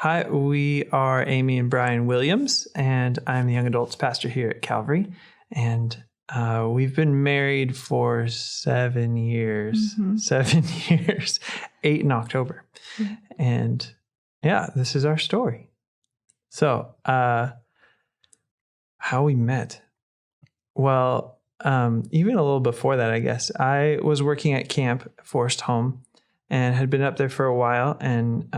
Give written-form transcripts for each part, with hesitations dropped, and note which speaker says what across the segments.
Speaker 1: Hi, we are Amy and Brian Williams, and I'm the young adults pastor here at Calvary. And we've been married for 7 years, 7 years, 8 in October. And yeah, this is our story. So, how we met. Well, even a little before that, I guess, I was working at camp, Forest Home, and had been up there for a while. And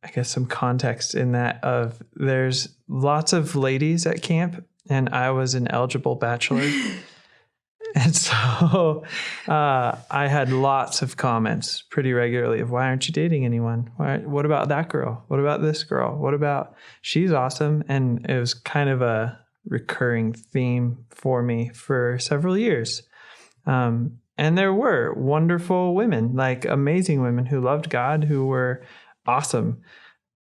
Speaker 1: I guess some context in that of there's lots of ladies at camp, and I was an eligible bachelor. And so I had lots of comments pretty regularly of, why aren't you dating anyone? What about that girl? What about this girl? What about, she's awesome. And it was kind of a recurring theme for me for several years. And there were wonderful women, like amazing women who loved God, who were awesome.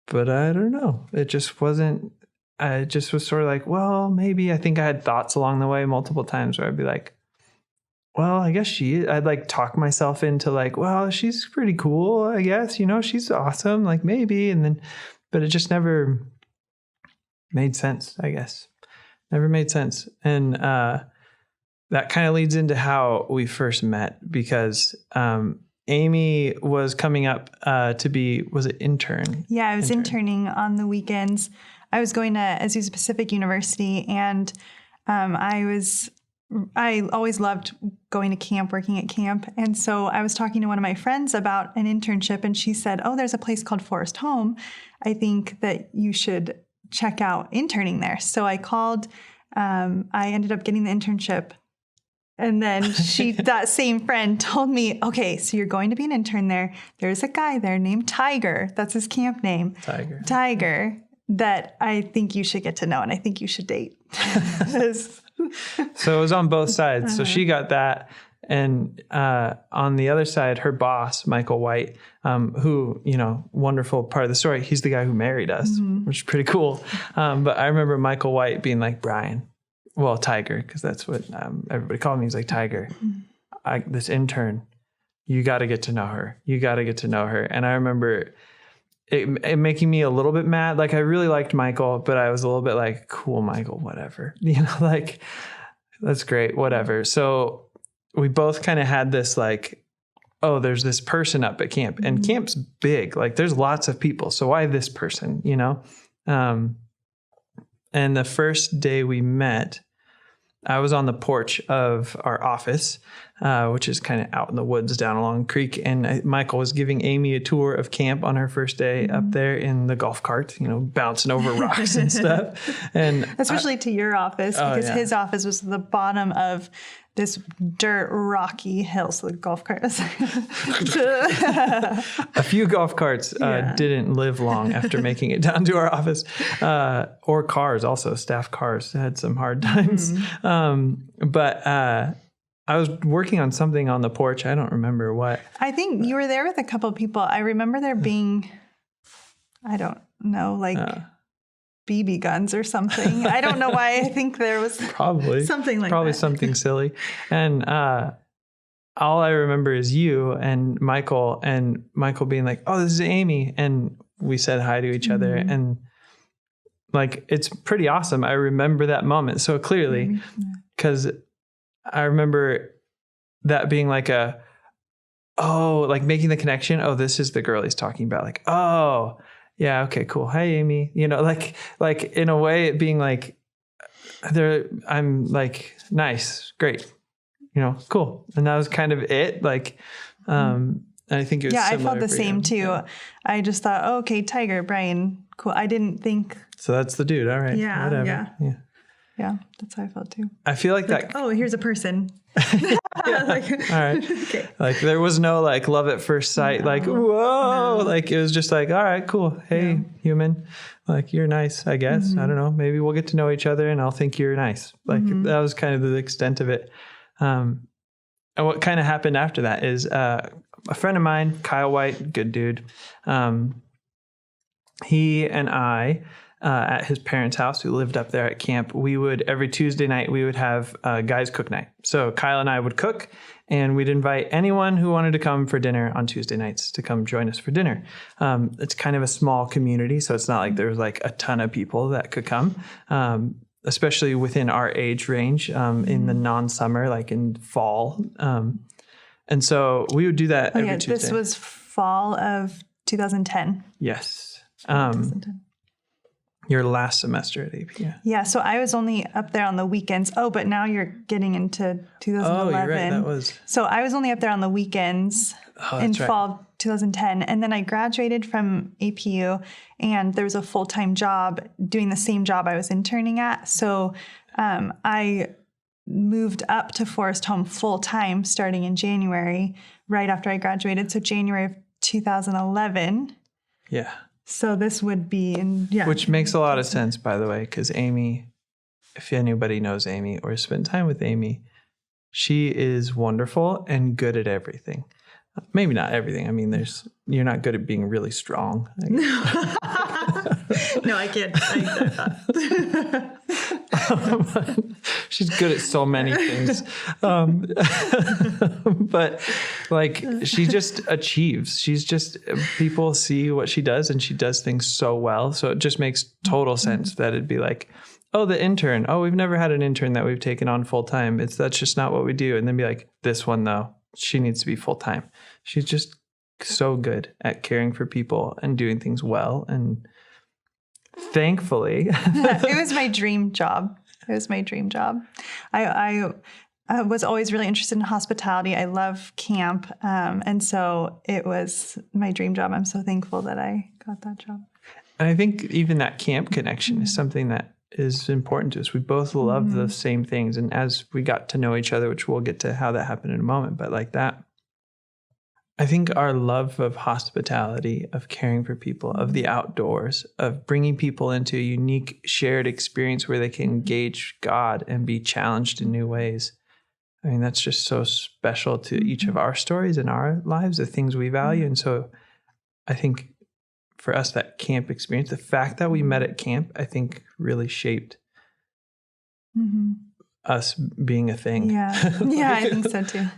Speaker 1: But I don't know. It just wasn't, I just was sort of like, well, maybe. I think I had thoughts along the way multiple times where I'd be like, well, I guess I'd like talk myself into like, well, she's pretty cool, I guess, she's awesome, like maybe. And then, but it just never made sense, I guess. Never made sense. And that kind of leads into how we first met, because Amy was coming up to be, was it intern?
Speaker 2: Yeah, I was interning on the weekends. I was going to Azusa Pacific University, and I always loved going to camp, working at camp. And so I was talking to one of my friends about an internship, and she said, oh, there's a place called Forest Home. I think that you should check out interning there. So I called. I ended up getting the internship. And then that same friend told me, okay, so you're going to be an intern there. There's a guy there named Tiger. That's his camp name. Tiger, that I think you should get to know, and I think you should date.
Speaker 1: So it was on both sides. So she got that. And on the other side, her boss, Michael White, who, wonderful part of the story. He's the guy who married us, which is pretty cool. But I remember Michael White being like, Brian, well, Tiger, because that's what everybody called me. He's like, Tiger, this intern, you got to get to know her. You got to get to know her. And I remember it making me a little bit mad. Like, I really liked Michael, but I was a little bit like, cool, Michael, whatever. Like, that's great, whatever. So we both kind of had this like, oh, there's this person up at camp. And camp's big. Like, there's lots of people. So why this person, And the first day we met, I was on the porch of our office, which is kind of out in the woods down along the creek. And Michael was giving Amy a tour of camp on her first day up there in the golf cart, bouncing over rocks and stuff. And
Speaker 2: especially to your office, because his office was the bottom of this dirt rocky hill. So the golf cart was
Speaker 1: a few golf carts didn't live long after making it down to our office, or cars also. Staff cars had some hard times. But I was working on something on the porch. I don't remember what.
Speaker 2: I think you were there with a couple of people. I remember there being, I don't know, like BB guns or something. I don't know why I think there was
Speaker 1: probably
Speaker 2: something like
Speaker 1: probably
Speaker 2: that.
Speaker 1: Something silly. And all I remember is you and Michael being like, oh, this is Amy. And we said hi to each other. And like, it's pretty awesome. I remember that moment so clearly, because I remember that being like like making the connection. Oh, this is the girl he's talking about. Like, oh, yeah, okay, cool. Hi, Amy. Like in a way, it being like, I'm like, nice, great, cool. And that was kind of it. Like, I think it was
Speaker 2: I felt the same too. Yeah. I just thought, oh, okay, Tiger, Brian, cool. I didn't think.
Speaker 1: So that's the dude. All right.
Speaker 2: Yeah.
Speaker 1: Whatever.
Speaker 2: Yeah, that's how I felt too.
Speaker 1: I feel like that.
Speaker 2: Oh, here's a person.
Speaker 1: All right. Okay. Like, there was no like love at first sight. No. Like, whoa. No. Like, it was just like, all right, cool. Hey, human. Like, you're nice, I guess. I don't know. Maybe we'll get to know each other and I'll think you're nice. Like, that was kind of the extent of it. And what kind of happened after that is a friend of mine, Kyle White, good dude. He and I, at his parents' house, who lived up there at camp, every Tuesday night, we would have guys cook night. So Kyle and I would cook, And we'd invite anyone who wanted to come for dinner on Tuesday nights to come join us for dinner. It's kind of a small community, so it's not like there was like a ton of people that could come, especially within our age range in the non-summer, like in fall. And so we would do that every Tuesday.
Speaker 2: This was fall of 2010.
Speaker 1: Yes.
Speaker 2: 2010.
Speaker 1: Your last semester at AP.
Speaker 2: Yeah. So I was only up there on the weekends. Oh, but now you're getting into 2011.
Speaker 1: Oh, you're right. That was.
Speaker 2: So I was only up there on the weekends in fall 2010. And then I graduated from APU and there was a full-time job doing the same job I was interning at. So I moved up to Forest Home full-time starting in January, right after I graduated. So January of 2011.
Speaker 1: Yeah.
Speaker 2: So this would be
Speaker 1: Which makes a lot of sense, by the way, because Amy, if anybody knows Amy or spent time with Amy, she is wonderful and good at everything. Maybe not everything. I mean, you're not good at being really strong.
Speaker 2: No, I can't.
Speaker 1: She's good at so many things. But like she just achieves. People see what she does and she does things so well. So it just makes total sense that it'd be like, oh, the intern. Oh, we've never had an intern that we've taken on full time. That's just not what we do. And then be like, this one though, she needs to be full time. She's just so good at caring for people and doing things well. And thankfully,
Speaker 2: it was my dream job. I was always really interested in hospitality. I love camp. And so it was my dream job. I'm so thankful that I got that job.
Speaker 1: And I think even that camp connection is something that is important to us. We both love the same things. And as we got to know each other, which we'll get to how that happened in a moment, but like that, I think our love of hospitality, of caring for people, of the outdoors, of bringing people into a unique shared experience where they can engage God and be challenged in new ways. I mean, that's just so special to each of our stories in our lives, the things we value. And so I think for us, that camp experience, the fact that we met at camp, I think really shaped us being a thing.
Speaker 2: Yeah, I think so too.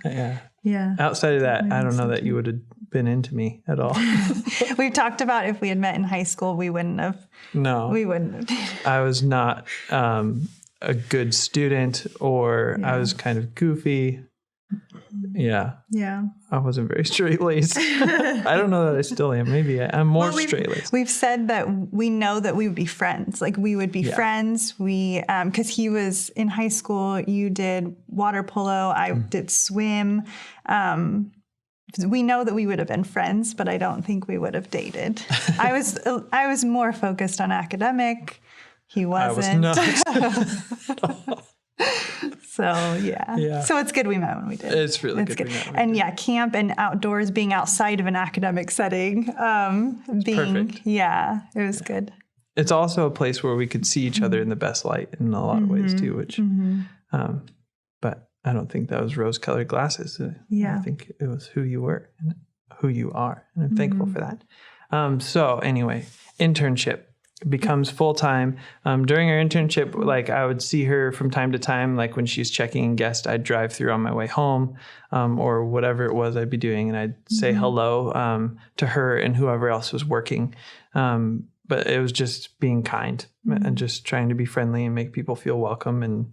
Speaker 2: Yeah.
Speaker 1: Outside of that, I don't know that you would have been into me at all.
Speaker 2: We've talked about if we had met in high school, we wouldn't have.
Speaker 1: No.
Speaker 2: We wouldn't have.
Speaker 1: I was not a good student, or I was kind of goofy. Yeah. I wasn't very straight-laced. I don't know that I still am. Maybe I'm more straight-laced.
Speaker 2: We've said that we know that we would be friends. Like we would be friends. We, because he was in high school, you did water polo, I did swim. We know that we would have been friends, but I don't think we would have dated. I was more focused on academic. He wasn't.
Speaker 1: I was not.
Speaker 2: So yeah. So it's good we met when we did.
Speaker 1: It's really good. We met when we did.
Speaker 2: Camp and outdoors, being outside of an academic setting,
Speaker 1: perfect.
Speaker 2: Yeah, it was good.
Speaker 1: It's also a place where we could see each other in the best light in a lot of ways too, which, but I don't think that was rose-colored glasses. I think it was who you were and who you are. And I'm thankful for that. So anyway, internship becomes full-time. During our internship, like I would see her from time to time, like when she's checking in guest, I'd drive through on my way home, or whatever it was I'd be doing. And I'd say hello to her and whoever else was working. But it was just being kind and just trying to be friendly and make people feel welcome. And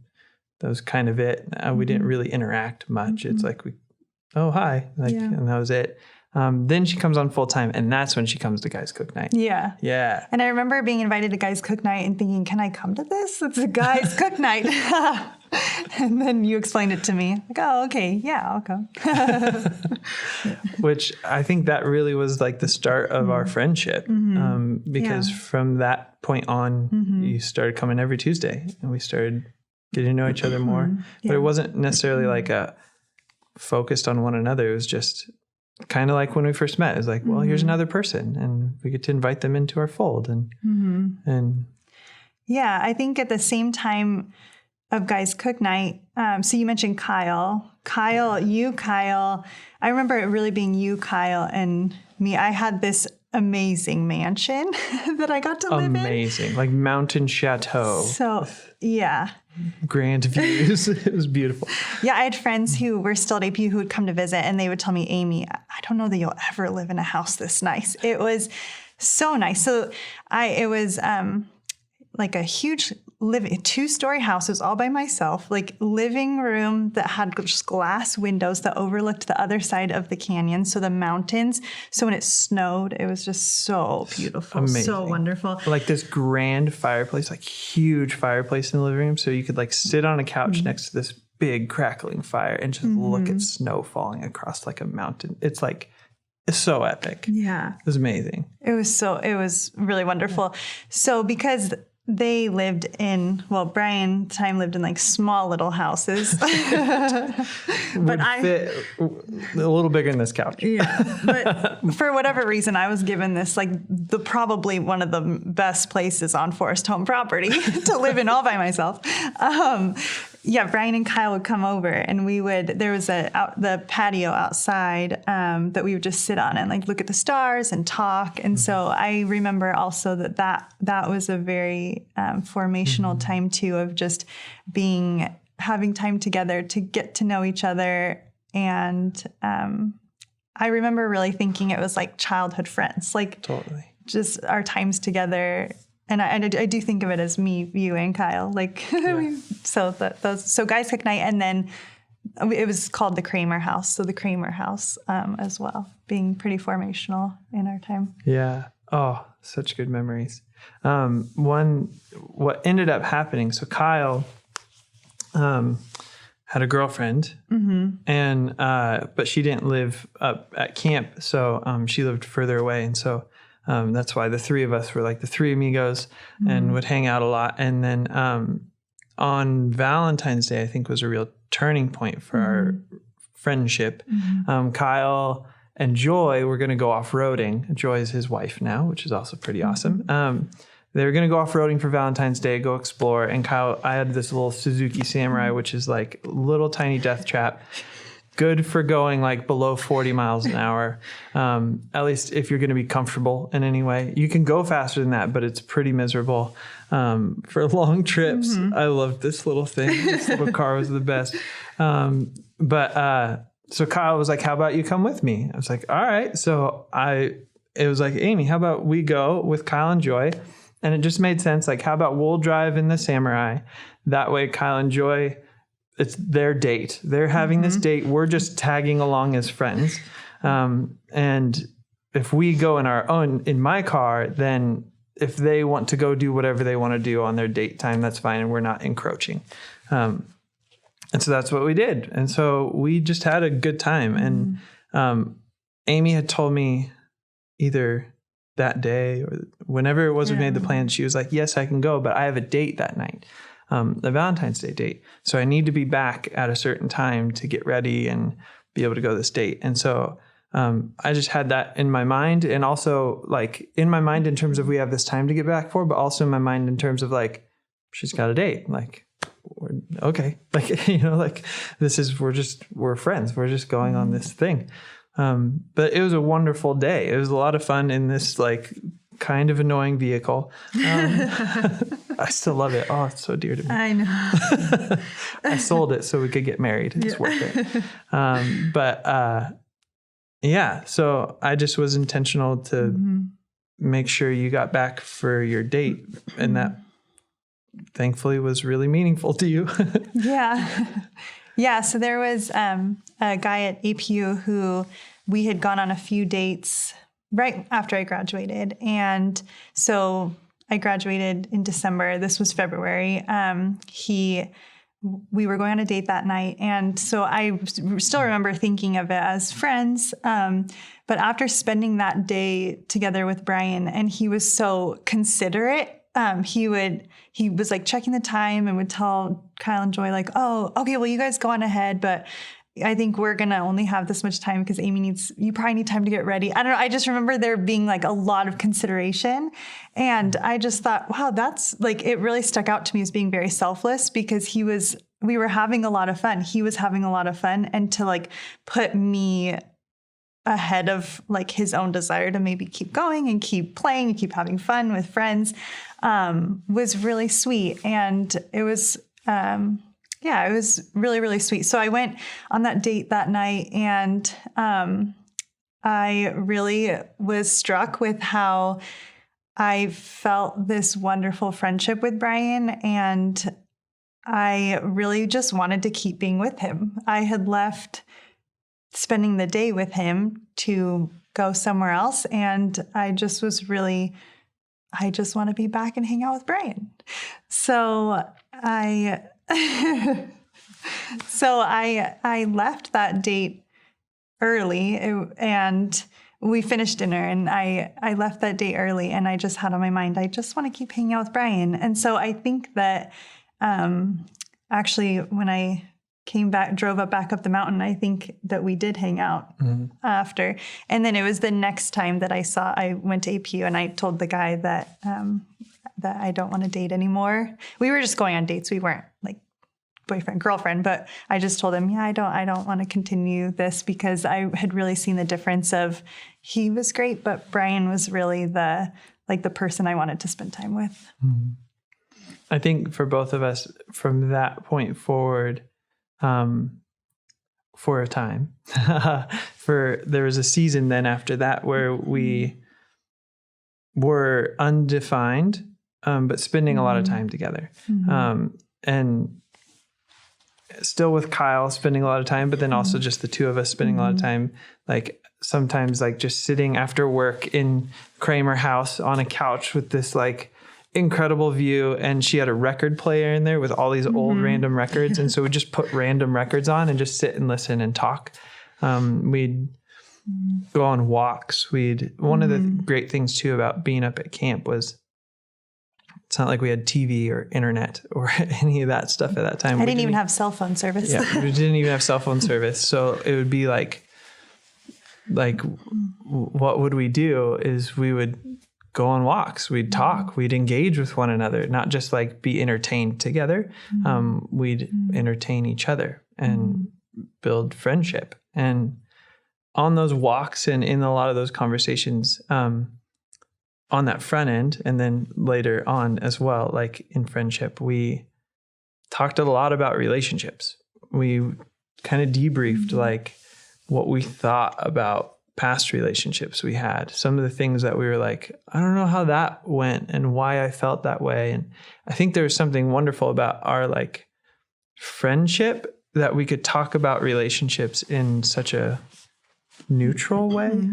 Speaker 1: that was kind of it. We didn't really interact much. It's like, oh, hi. And that was it. Then she comes on full time, and that's when she comes to Guys Cook Night. Yeah. And
Speaker 2: I remember being invited to Guys Cook Night and thinking, can I come to this? It's a Guys Cook Night. And then you explained it to me. Like, oh, okay. Yeah, I'll come.
Speaker 1: Which I think that really was like the start of our friendship. Because from that point on, you started coming every Tuesday, and we started getting to know each other more. But it wasn't necessarily like a focused on one another. It was just kind of like when we first met. It's like, well, here's another person, and we get to invite them into our fold. And
Speaker 2: yeah, I think at the same time of Guys Cook Night, so you mentioned Kyle. I remember it really being you, Kyle, and me. I had this amazing mansion that I got to live in.
Speaker 1: Amazing. Like mountain chateau.
Speaker 2: So, yeah.
Speaker 1: Grand views. It was beautiful.
Speaker 2: Yeah, I had friends who were still at AP who would come to visit, and they would tell me, Amy, I don't know that you'll ever live in a house this nice. It was so nice. So it was like a huge two-story house. It was all by myself, like living room that had just glass windows that overlooked the other side of the canyon, so the mountains. So when it snowed, it was just so beautiful,
Speaker 1: amazing.
Speaker 2: So wonderful.
Speaker 1: Like this grand fireplace, like huge fireplace in the living room, so you could like sit on a couch next to this big crackling fire and just look at snow falling across like a mountain. It's so epic.
Speaker 2: Yeah,
Speaker 1: it was amazing.
Speaker 2: It was really wonderful. So because they lived in, Brian at the time lived in like small little houses.
Speaker 1: But I fit a little bigger than this couch.
Speaker 2: Yeah. But for whatever reason, I was given this like probably one of the best places on Forest Home property to live in all by myself. Brian and Kyle would come over, and there was the patio outside that we would just sit on and like look at the stars and talk. And so I remember also that was a very formational time too, of just having time together to get to know each other. And I remember really thinking it was like childhood friends, like
Speaker 1: totally
Speaker 2: just our times together. And I do think of it as me, you, and Kyle. Like, so Guys Cook Night, and then it was called the Kramer House. So the Kramer House as well, being pretty formational in our time.
Speaker 1: Yeah. Oh, such good memories. What ended up happening, so Kyle had a girlfriend, and but she didn't live up at camp, so she lived further away, and so that's why the three of us were like the three amigos and would hang out a lot. And then on Valentine's Day, I think, was a real turning point for our friendship. Kyle and Joy were going to go off-roading. Joy is his wife now, which is also pretty awesome. They were going to go off-roading for Valentine's Day, go explore. And Kyle, I had this little Suzuki Samurai, which is like little tiny death trap. Good for going like below 40 miles an hour. At least if you're going to be comfortable in any way. You can go faster than that, but it's pretty miserable. For long trips, I loved this little thing. This little car was the best. So Kyle was like, how about you come with me? I was like, all right. So it was like, Amy, how about we go with Kyle and Joy? And it just made sense. Like, how about we'll drive in the Samurai? That way Kyle and Joy, it's their date. They're having this date. We're just tagging along as friends. And if we go in my car, then if they want to go do whatever they want to do on their date time, that's fine. And we're not encroaching. And so that's what we did. And so we just had a good time. And Amy had told me either that day or whenever it was we made the plan, she was like, yes, I can go, but I have a date that night. The Valentine's Day date. So I need to be back at a certain time to get ready and be able to go to this date. And so I just had that in my mind, and also like in my mind in terms of we have this time to get back for, but also in my mind in terms of like, she's got a date. Like, okay. Like, like we're friends. We're just going on this thing. But it was a wonderful day. It was a lot of fun in this like kind of annoying vehicle. I still love it. Oh, it's so dear to me.
Speaker 2: I know.
Speaker 1: I sold it so we could get married. It's worth it. So I just was intentional to make sure you got back for your date, and that thankfully was really meaningful to you.
Speaker 2: Yeah. So there was a guy at APU who we had gone on a few dates right after I graduated. And so I graduated in December. This was February. We were going on a date that night. And so I still remember thinking of it as friends. But after spending that day together with Brian, and he was so considerate, he was like checking the time and would tell Kyle and Joy like, oh, okay, well, you guys go on ahead, but I think we're going to only have this much time because you probably need time to get ready. I don't know. I just remember there being like a lot of consideration. And I just thought, wow, that's like, it really stuck out to me as being very selfless, because we were having a lot of fun. He was having a lot of fun. And to like put me ahead of like his own desire to maybe keep going and keep playing and keep having fun with friends, was really sweet. And it was, it was really, really sweet. So I went on that date that night, and I really was struck with how I felt this wonderful friendship with Brian, and I really just wanted to keep being with him. I had left spending the day with him to go somewhere else, and I just want to be back and hang out with Brian. So I left that date early, and we finished dinner, and I left that day early, and I just had on my mind, I just want to keep hanging out with Brian. And so I think that actually when I drove back up the mountain, I think that we did hang out after. And then it was the next time that I went to APU, and I told the guy that I don't want to date anymore. We were just going on dates. We weren't like boyfriend, girlfriend, but I just told him, I don't want to continue this, because I had really seen the difference of, he was great, but Brian was really the person I wanted to spend time with.
Speaker 1: I think for both of us from that point forward, for a time, there was a season then after that where we were undefined, but spending a lot of time together. And still with Kyle spending a lot of time, but then also just the two of us spending a lot of time, like sometimes like just sitting after work in Kramer house on a couch with this like incredible view. And she had a record player in there with all these old random records. And so we just put random records on and just sit and listen and talk. We'd go on walks. One of the great things too about being up at camp was, it's not like we had TV or internet or any of that stuff at that time.
Speaker 2: I didn't even have cell phone service.
Speaker 1: Yeah, we didn't even have cell phone service. So it would be like what would we do is we would go on walks. We'd talk. We'd engage with one another, not just like be entertained together. We'd entertain each other and build friendship. And on those walks and in a lot of those conversations, on that front end, and then later on as well, like in friendship, we talked a lot about relationships. We kind of debriefed like what we thought about past relationships we had, some of the things that we were like, I don't know how that went and why I felt that way. And I think there was something wonderful about our like friendship, that we could talk about relationships in such a neutral way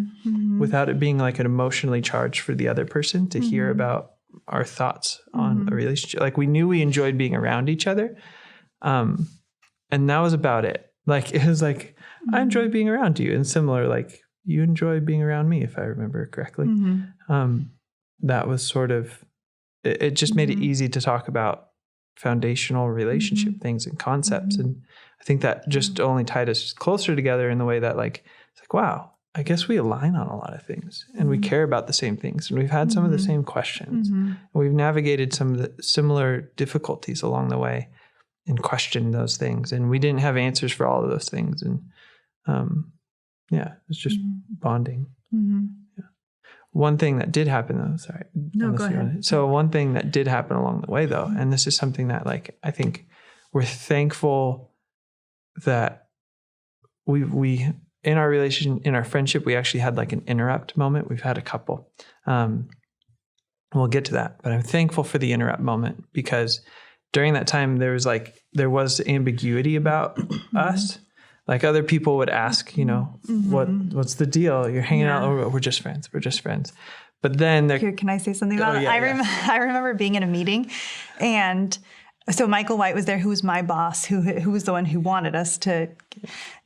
Speaker 1: without it being like an emotionally charged for the other person to hear about our thoughts on a relationship. Like we knew we enjoyed being around each other. And that was about it. Like, it was like, I enjoy being around you, and similar, like you enjoy being around me, if I remember correctly. That was sort of, it just made it easy to talk about foundational relationship things and concepts. And I think that just only tied us closer together in the way that like, it's like, wow, I guess we align on a lot of things, and we care about the same things, and we've had some of the same questions, and we've navigated some of the similar difficulties along the way and questioned those things. And we didn't have answers for all of those things. And it was just bonding. Yeah. One thing that did happen though, sorry.
Speaker 2: No, go ahead.
Speaker 1: So one thing that did happen along the way though, and this is something that like, I think we're thankful that we in our relation, in our friendship, we actually had like an interrupt moment. We've had a couple. We'll get to that, but I'm thankful for the interrupt moment, because during that time there was ambiguity about us. Like other people would ask, what's the deal? You're hanging out. Oh, we're just friends. We're just friends. But then
Speaker 2: Here, can I say something about it? I remember being in a meeting, and so Michael White was there, who was my boss, who was the one who wanted us to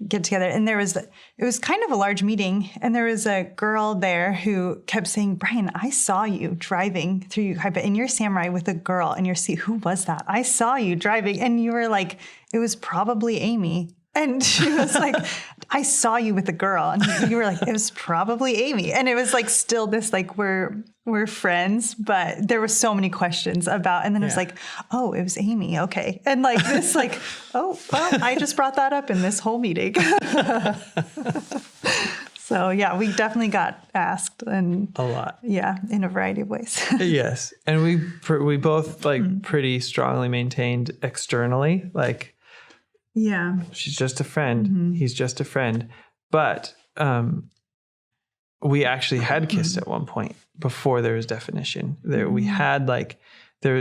Speaker 2: get together. And it was kind of a large meeting, and there was a girl there who kept saying, Brian, I saw you driving through in your Samurai with a girl in your seat. Who was that? I saw you driving. And you were like, it was probably Amy. And she was like, I saw you with a girl. And you were like, it was probably Amy. And it was like still this, like, we're friends, but there were so many questions about, and then it was like, oh, it was Amy. Okay. And like this, like, oh, well, I just brought that up in this whole meeting. So yeah, we definitely got asked, and
Speaker 1: A lot.
Speaker 2: yeah, in a variety of ways.
Speaker 1: Yes. And we both like pretty strongly maintained externally, like,
Speaker 2: Yeah.
Speaker 1: she's just a friend. He's just a friend. But we actually had kissed at one point before there was definition. We had like, there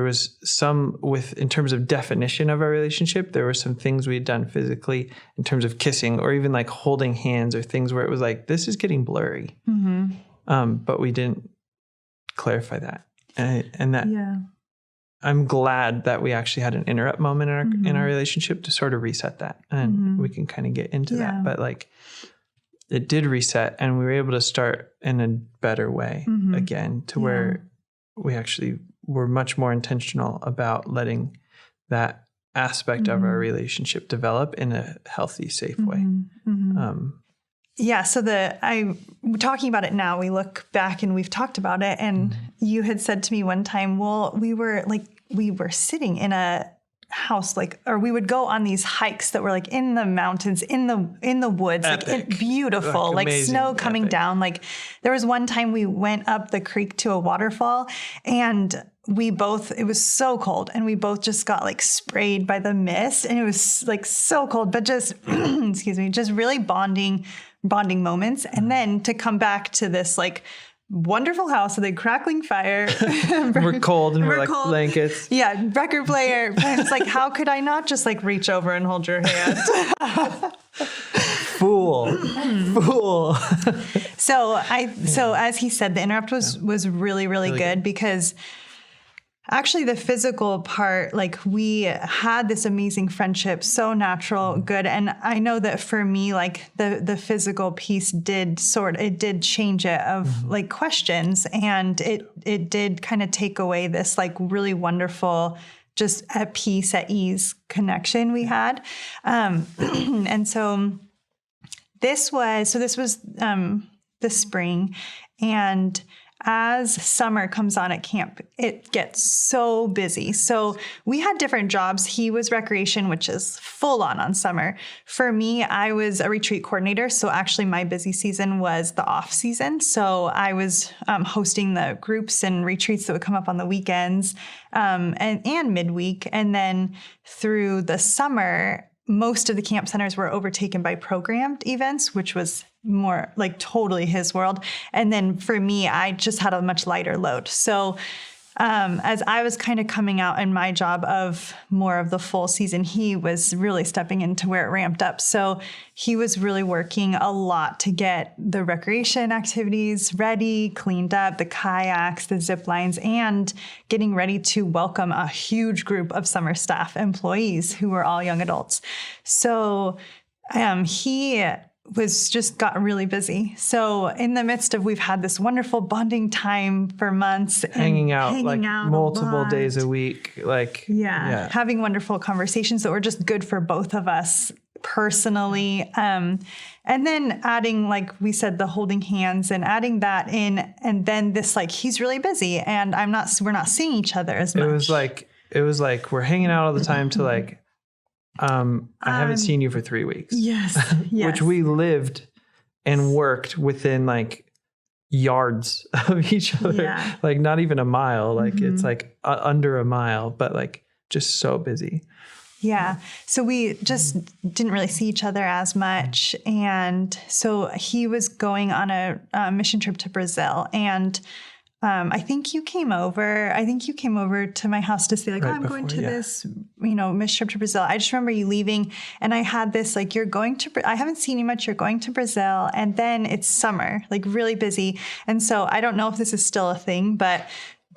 Speaker 1: was some in terms of definition of our relationship, there were some things we had done physically in terms of kissing or even like holding hands or things where it was like, this is getting blurry. But we didn't clarify that. And that, I'm glad that we actually had an interrupt moment in our relationship to sort of reset that. And we can kind of get into that. But like, it did reset, and we were able to start in a better way again, to where we actually were much more intentional about letting that aspect of our relationship develop in a healthy, safe way.
Speaker 2: Yeah. So talking about it now, we look back and we've talked about it. And you had said to me one time, well, we were sitting in a house, or we would go on these hikes that were like in the mountains, in the woods, beautiful, like snow coming down. Like there was one time we went up the creek to a waterfall, and it was so cold, and we both just got like sprayed by the mist, and it was like so cold, but just, excuse me, just really bonding moments. And then to come back to this like wonderful house with a crackling fire.
Speaker 1: We're cold and we're like
Speaker 2: cold.
Speaker 1: Blankets.
Speaker 2: Yeah, record player. And it's like, how could I not just like reach over and hold your hand?
Speaker 1: Fool.
Speaker 2: So as he said, the interrupt was really, really good because actually the physical part, like we had this amazing friendship, so natural, good. And I know that for me, like the physical piece did change it of like questions, and it did kind of take away this like really wonderful, just at peace, at ease connection we had. And so this was the spring, and as summer comes on at camp, it gets so busy. So we had different jobs. He was recreation, which is full on summer. For me, I was a retreat coordinator. So actually my busy season was the off season. So I was hosting the groups and retreats that would come up on the weekends and midweek. And then through the summer, most of the camp centers were overtaken by programmed events, which was more like totally his world. And then for me, I just had a much lighter load. So as I was kind of coming out in my job of more of the full season, he was really stepping into where it ramped up. So he was really working a lot to get the recreation activities ready, cleaned up, the kayaks, the zip lines, and getting ready to welcome a huge group of summer staff employees who were all young adults. So he was just got really busy. So in the midst of, we've had this wonderful bonding time for months,
Speaker 1: hanging out multiple days a week,
Speaker 2: having wonderful conversations that were just good for both of us personally. And then adding, like we said, the holding hands and adding that in, and then this, like, he's really busy and we're not seeing each other as much.
Speaker 1: It was like we're hanging out all the time to like, I haven't seen you for 3 weeks.
Speaker 2: Yes.
Speaker 1: Which we lived and worked within like yards of each other, like not even a mile. Like it's like under a mile, but like just so busy.
Speaker 2: Yeah. So we just didn't really see each other as much. And so he was going on a mission trip to Brazil, and I think you came over to my house to say like, I'm going to this, mission trip to Brazil. I just remember you leaving, and I had this, like, I haven't seen you much. You're going to Brazil, and then it's summer, like really busy. And so I don't know if this is still a thing, but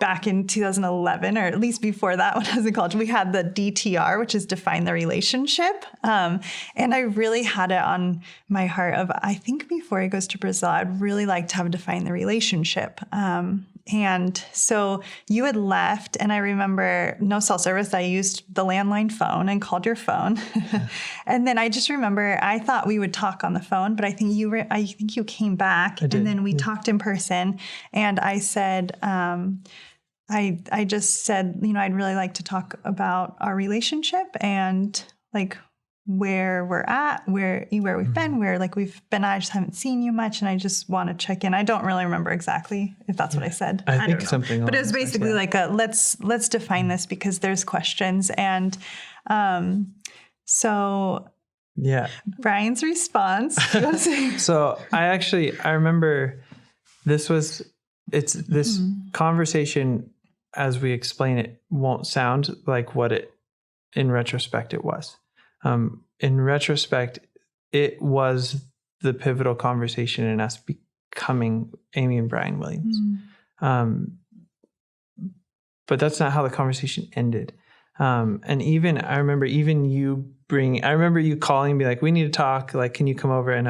Speaker 2: back in 2011, or at least before that, when I was in college, we had the DTR, which is define the relationship. And I really had it on my heart of, I think before he goes to Brazil, I'd really like to have define the relationship. And so you had left, and I remember no cell service. I used the landline phone and called your phone. And then I just remember I thought we would talk on the phone, but I think you came back, and then we talked in person. And I said, I just said, I'd really like to talk about our relationship and like where we're at, where we've been, where like we've been. I just haven't seen you much, and I just want to check in. I don't really remember exactly if that's what I said.
Speaker 1: I think
Speaker 2: don't know.
Speaker 1: something.
Speaker 2: But it was
Speaker 1: along those
Speaker 2: basically
Speaker 1: lines,
Speaker 2: like a let's define this because there's questions, and so
Speaker 1: yeah.
Speaker 2: Brian's response.
Speaker 1: So I remember this conversation, as we explain it, won't sound like what it in retrospect it was. In retrospect, it was the pivotal conversation in us becoming Amy and Brian Williams. But that's not how the conversation ended. And even I remember you calling and be like, we need to talk. Like, can you come over? And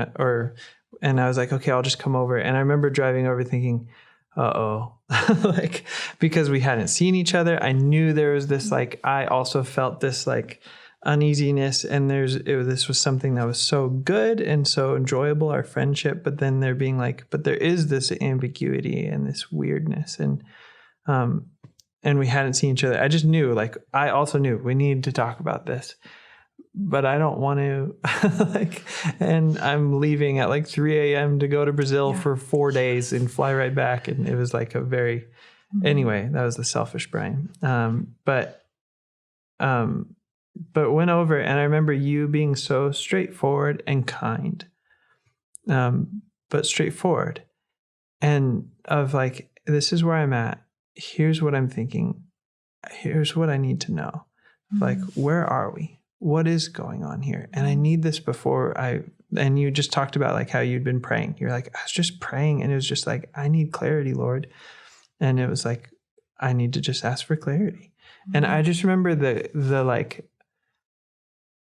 Speaker 1: I was like, okay, I'll just come over. And I remember driving over thinking, like, because we hadn't seen each other. I knew there was this, like, I also felt this like uneasiness, and this was something that was so good and so enjoyable, our friendship. But then there being like, but there is this ambiguity and this weirdness, and we hadn't seen each other. I just knew, like, I also knew we needed to talk about this, but I don't want to and I'm leaving at like 3 a.m. to go to Brazil for 4 days and fly right back. And it was like anyway, that was the selfish Brian. But went over, and I remember you being so straightforward and kind, but straightforward, and of like, this is where I'm at. Here's what I'm thinking. Here's what I need to know. Like, where are we? What is going on here? And I need this and you just talked about like how you'd been praying. You're like, I was just praying, and it was just like, I need clarity, Lord. And it was like, I need to just ask for clarity. And I just remember the like,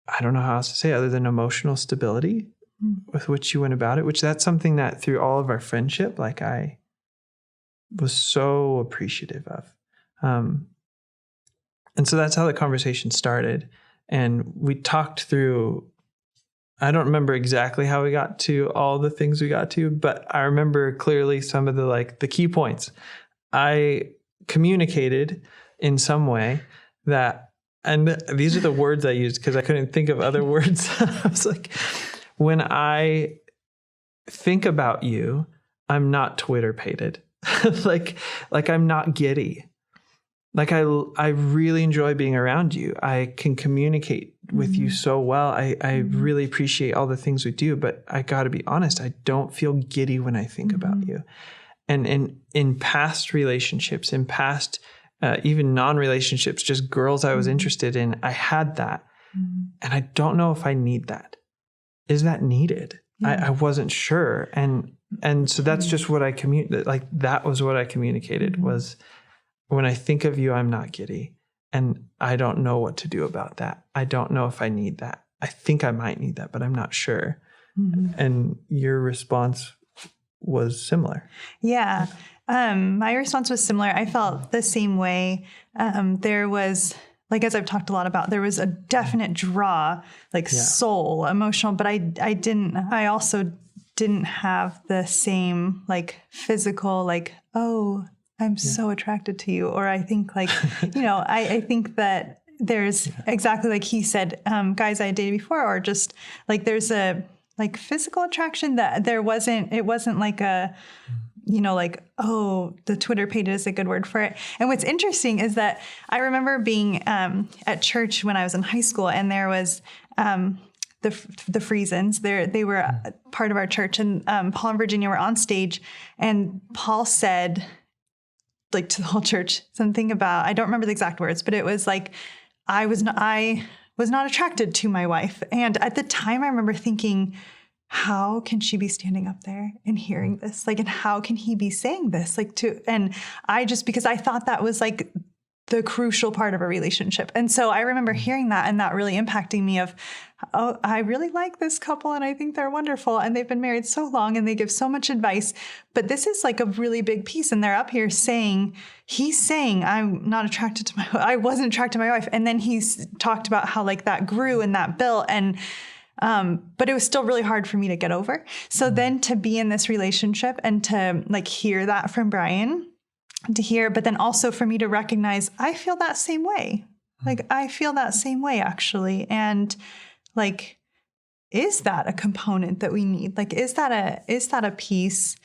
Speaker 1: I don't know how else to say it other than emotional stability with which you went about it, which that's something that through all of our friendship, like I was so appreciative of. And so that's how the conversation started. And we talked through, I don't remember exactly how we got to all the things we got to, but I remember clearly some of the key points. I communicated in some way that, and these are the words I used because I couldn't think of other words. I was like, when I think about you, I'm not Twitter-pated. like I'm not giddy. Like I really enjoy being around you. I can communicate with you so well. I really appreciate all the things we do, but I got to be honest, I don't feel giddy when I think about you. And in past relationships, in past even non-relationships, just girls I was interested in, I had that. And I don't know if I need that. Is that needed? I wasn't sure. And so that's just what I that was what I communicated was, when I think of you, I'm not giddy. And I don't know what to do about that. I don't know if I need that. I think I might need that, but I'm not sure. And your response was similar.
Speaker 2: Yeah. My response was similar. I felt the same way. There was, like, as I've talked a lot about, there was a definite draw, like soul, emotional, but I also didn't have the same like physical, like, oh, I'm so attracted to you. Or I think like, I think that there's exactly like he said, guys I dated before, or just like, there's a like physical attraction that it wasn't like a, like, oh, the Twitter page is a good word for it. And what's interesting is that I remember being at church when I was in high school, and there was the Friesens. They were part of our church, and Paul and Virginia were on stage, and Paul said, like, to the whole church, something about, I don't remember the exact words, but it was like, I was not attracted to my wife. And at the time I remember thinking, how can she be standing up there and hearing this? Like, and how can he be saying this? And I just, because I thought that was like the crucial part of a relationship. And so I remember hearing that and that really impacting me of, oh, I really like this couple and I think they're wonderful and they've been married so long and they give so much advice, but this is like a really big piece. And they're up here he's saying, I'm not attracted to I wasn't attracted to my wife. And then he's talked about how like that grew and that built, and but it was still really hard for me to get over. So then to be in this relationship and to like hear that from Brian, but then also for me to recognize I feel that same way. Like I feel that same way actually. And like, is that a component that we need? Like, is that a piece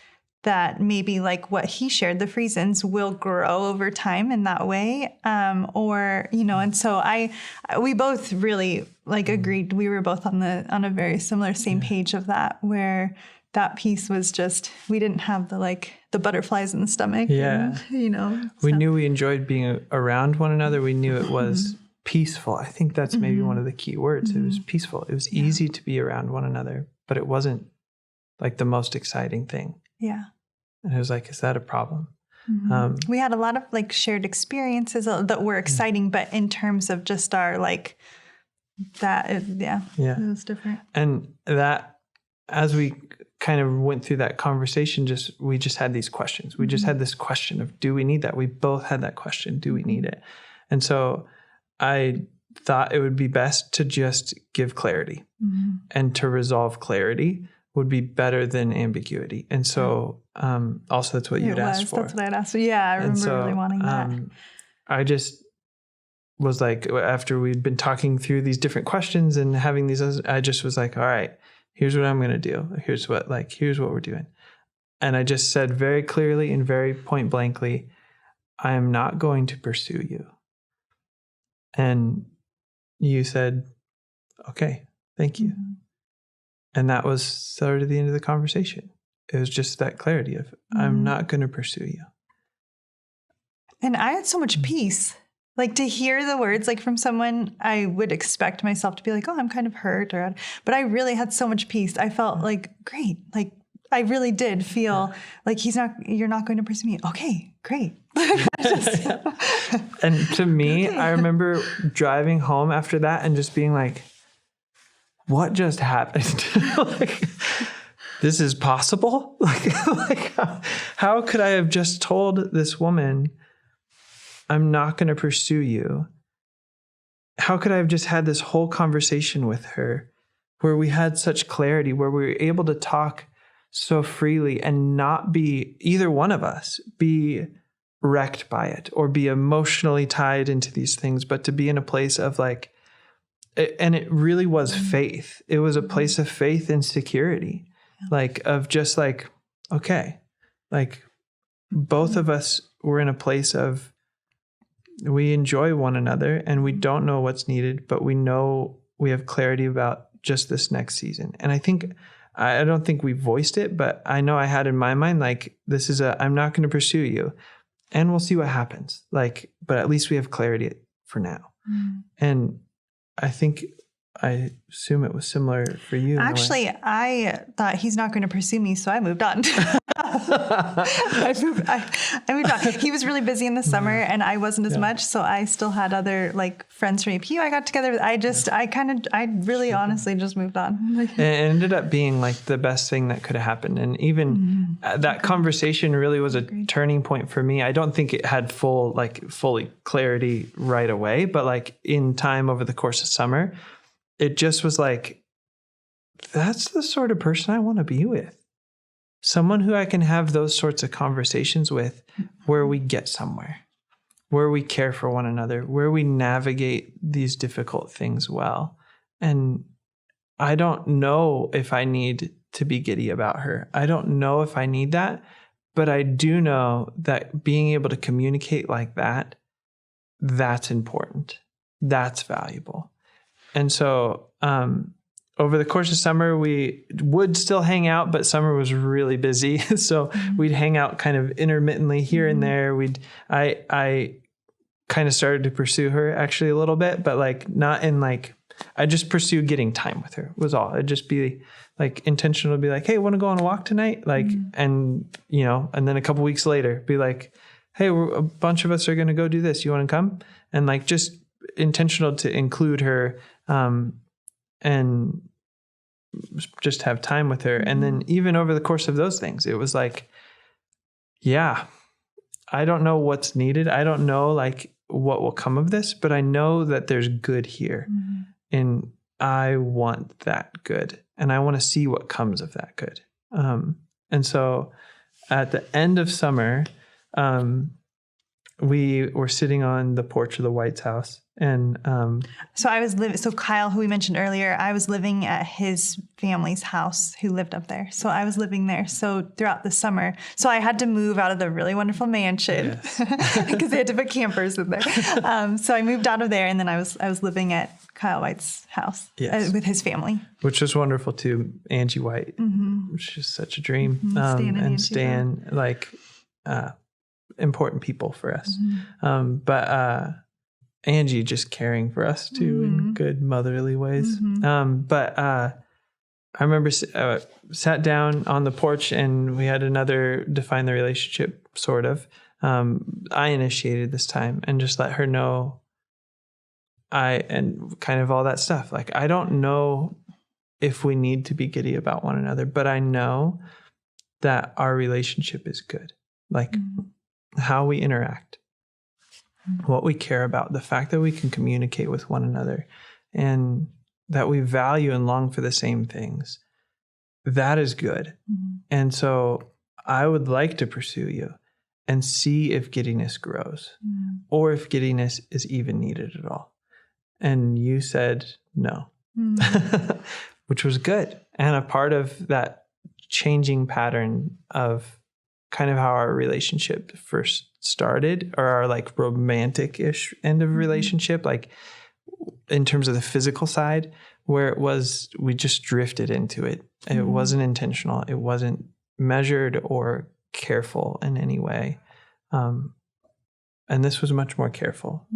Speaker 2: that maybe like what he shared, the Friesens, will grow over time in that way? Or, and so we both really like agreed. We were both on a very similar same page of that, where that piece was just, we didn't have the butterflies in the stomach.
Speaker 1: Yeah.
Speaker 2: And,
Speaker 1: we knew we enjoyed being around one another. We knew it was peaceful. I think that's maybe one of the key words. It was peaceful. It was easy to be around one another, but it wasn't like the most exciting thing.
Speaker 2: Yeah.
Speaker 1: And it was like, is that a problem?
Speaker 2: We had a lot of like shared experiences that were exciting, but in terms of just our like that, it was different.
Speaker 1: And that, as we kind of went through that conversation, we just had these questions. We just had this question of, do we need that? We both had that question. Do we need it? And so I thought it would be best to just give clarity, and to resolve clarity would be better than ambiguity. And so also that's what you'd asked for.
Speaker 2: That's what I'd asked for. Yeah, I remember really wanting that.
Speaker 1: I just was like, after we'd been talking through these different questions and having these, I just was like, all right, here's what I'm going to do. Here's what we're doing. And I just said very clearly and very point blankly, I am not going to pursue you. And you said, okay, thank you. And that was sort of the end of the conversation. It was just that clarity of, I'm not going to pursue you. And
Speaker 2: I had so much peace. Like, to hear the words like from someone, I would expect myself to be like, oh, I'm kind of hurt, but I really had so much peace. I felt like, great. Like, I really did feel like you're not going to pursue me. Okay, great.
Speaker 1: And to me, I remember driving home after that and just being like, what just happened? Like, this is possible? Like how could I have just told this woman, I'm not going to pursue you? How could I have just had this whole conversation with her where we had such clarity, where we were able to talk so freely and not be, either one of us, be wrecked by it or be emotionally tied into these things, but to be in a place of like, and it really was faith. It was a place of faith and security, like of just like, okay, like both of us were in a place of, we enjoy one another and we don't know what's needed, but we know we have clarity about just this next season. And I don't think we voiced it, but I know I had in my mind, like, this is I'm not going to pursue you and we'll see what happens. Like, but at least we have clarity for now. And I assume it was similar for you.
Speaker 2: Actually, I thought he's not going to pursue me, so I moved on. I moved on. He was really busy in the summer, and I wasn't as much, so I still had other like friends from APU I got together with. I really honestly just moved on.
Speaker 1: It ended up being like the best thing that could have happened, and even that conversation really was a turning point for me. I don't think it had fully clarity right away, but like in time over the course of summer, it just was like, that's the sort of person I want to be with. Someone who I can have those sorts of conversations with, where we get somewhere, where we care for one another, where we navigate these difficult things well. And I don't know if I need to be giddy about her. I don't know if I need that, but I do know that being able to communicate like that, that's important. That's valuable. And so, over the course of summer, we would still hang out, but summer was really busy. So we'd hang out kind of intermittently here and there. I kind of started to pursue her actually a little bit, but like not in like, I just pursue getting time with her was all. It'd just be like intentional to be like, hey, want to go on a walk tonight? Like, and then a couple weeks later be like, hey, a bunch of us are going to go do this. You want to come? And like, just intentional to include her, and just have time with her. And then even over the course of those things, it was like, yeah, I don't know what's needed. I don't know like what will come of this, but I know that there's good here. And I want that good. And I want to see what comes of that good. And so at the end of summer, we were sitting on the porch of the White's house. And
Speaker 2: so Kyle, who we mentioned earlier, I was living at his family's house who lived up there. So I was living there. So throughout the summer, so I had to move out of the really wonderful mansion because they had to put campers in there. So I moved out of there, and then I was living at Kyle White's house with his family,
Speaker 1: which was wonderful too. Angie White, which is such a dream.
Speaker 2: Stan,
Speaker 1: like important people for us. But Angie just caring for us too in good motherly ways. But I remember sat down on the porch, and we had another define the relationship sort of. I initiated this time and just let her know and kind of all that stuff. Like, I don't know if we need to be giddy about one another, but I know that our relationship is good. Like how we interact, what we care about, the fact that we can communicate with one another, and that we value and long for the same things. That is good. And so I would like to pursue you and see if giddiness grows or if giddiness is even needed at all. And you said no, which was good. And a part of that changing pattern of kind of how our relationship first started, or our like romantic-ish end of relationship, like in terms of the physical side, where it was, we just drifted into it. It wasn't intentional. It wasn't measured or careful in any way. And this was much more careful.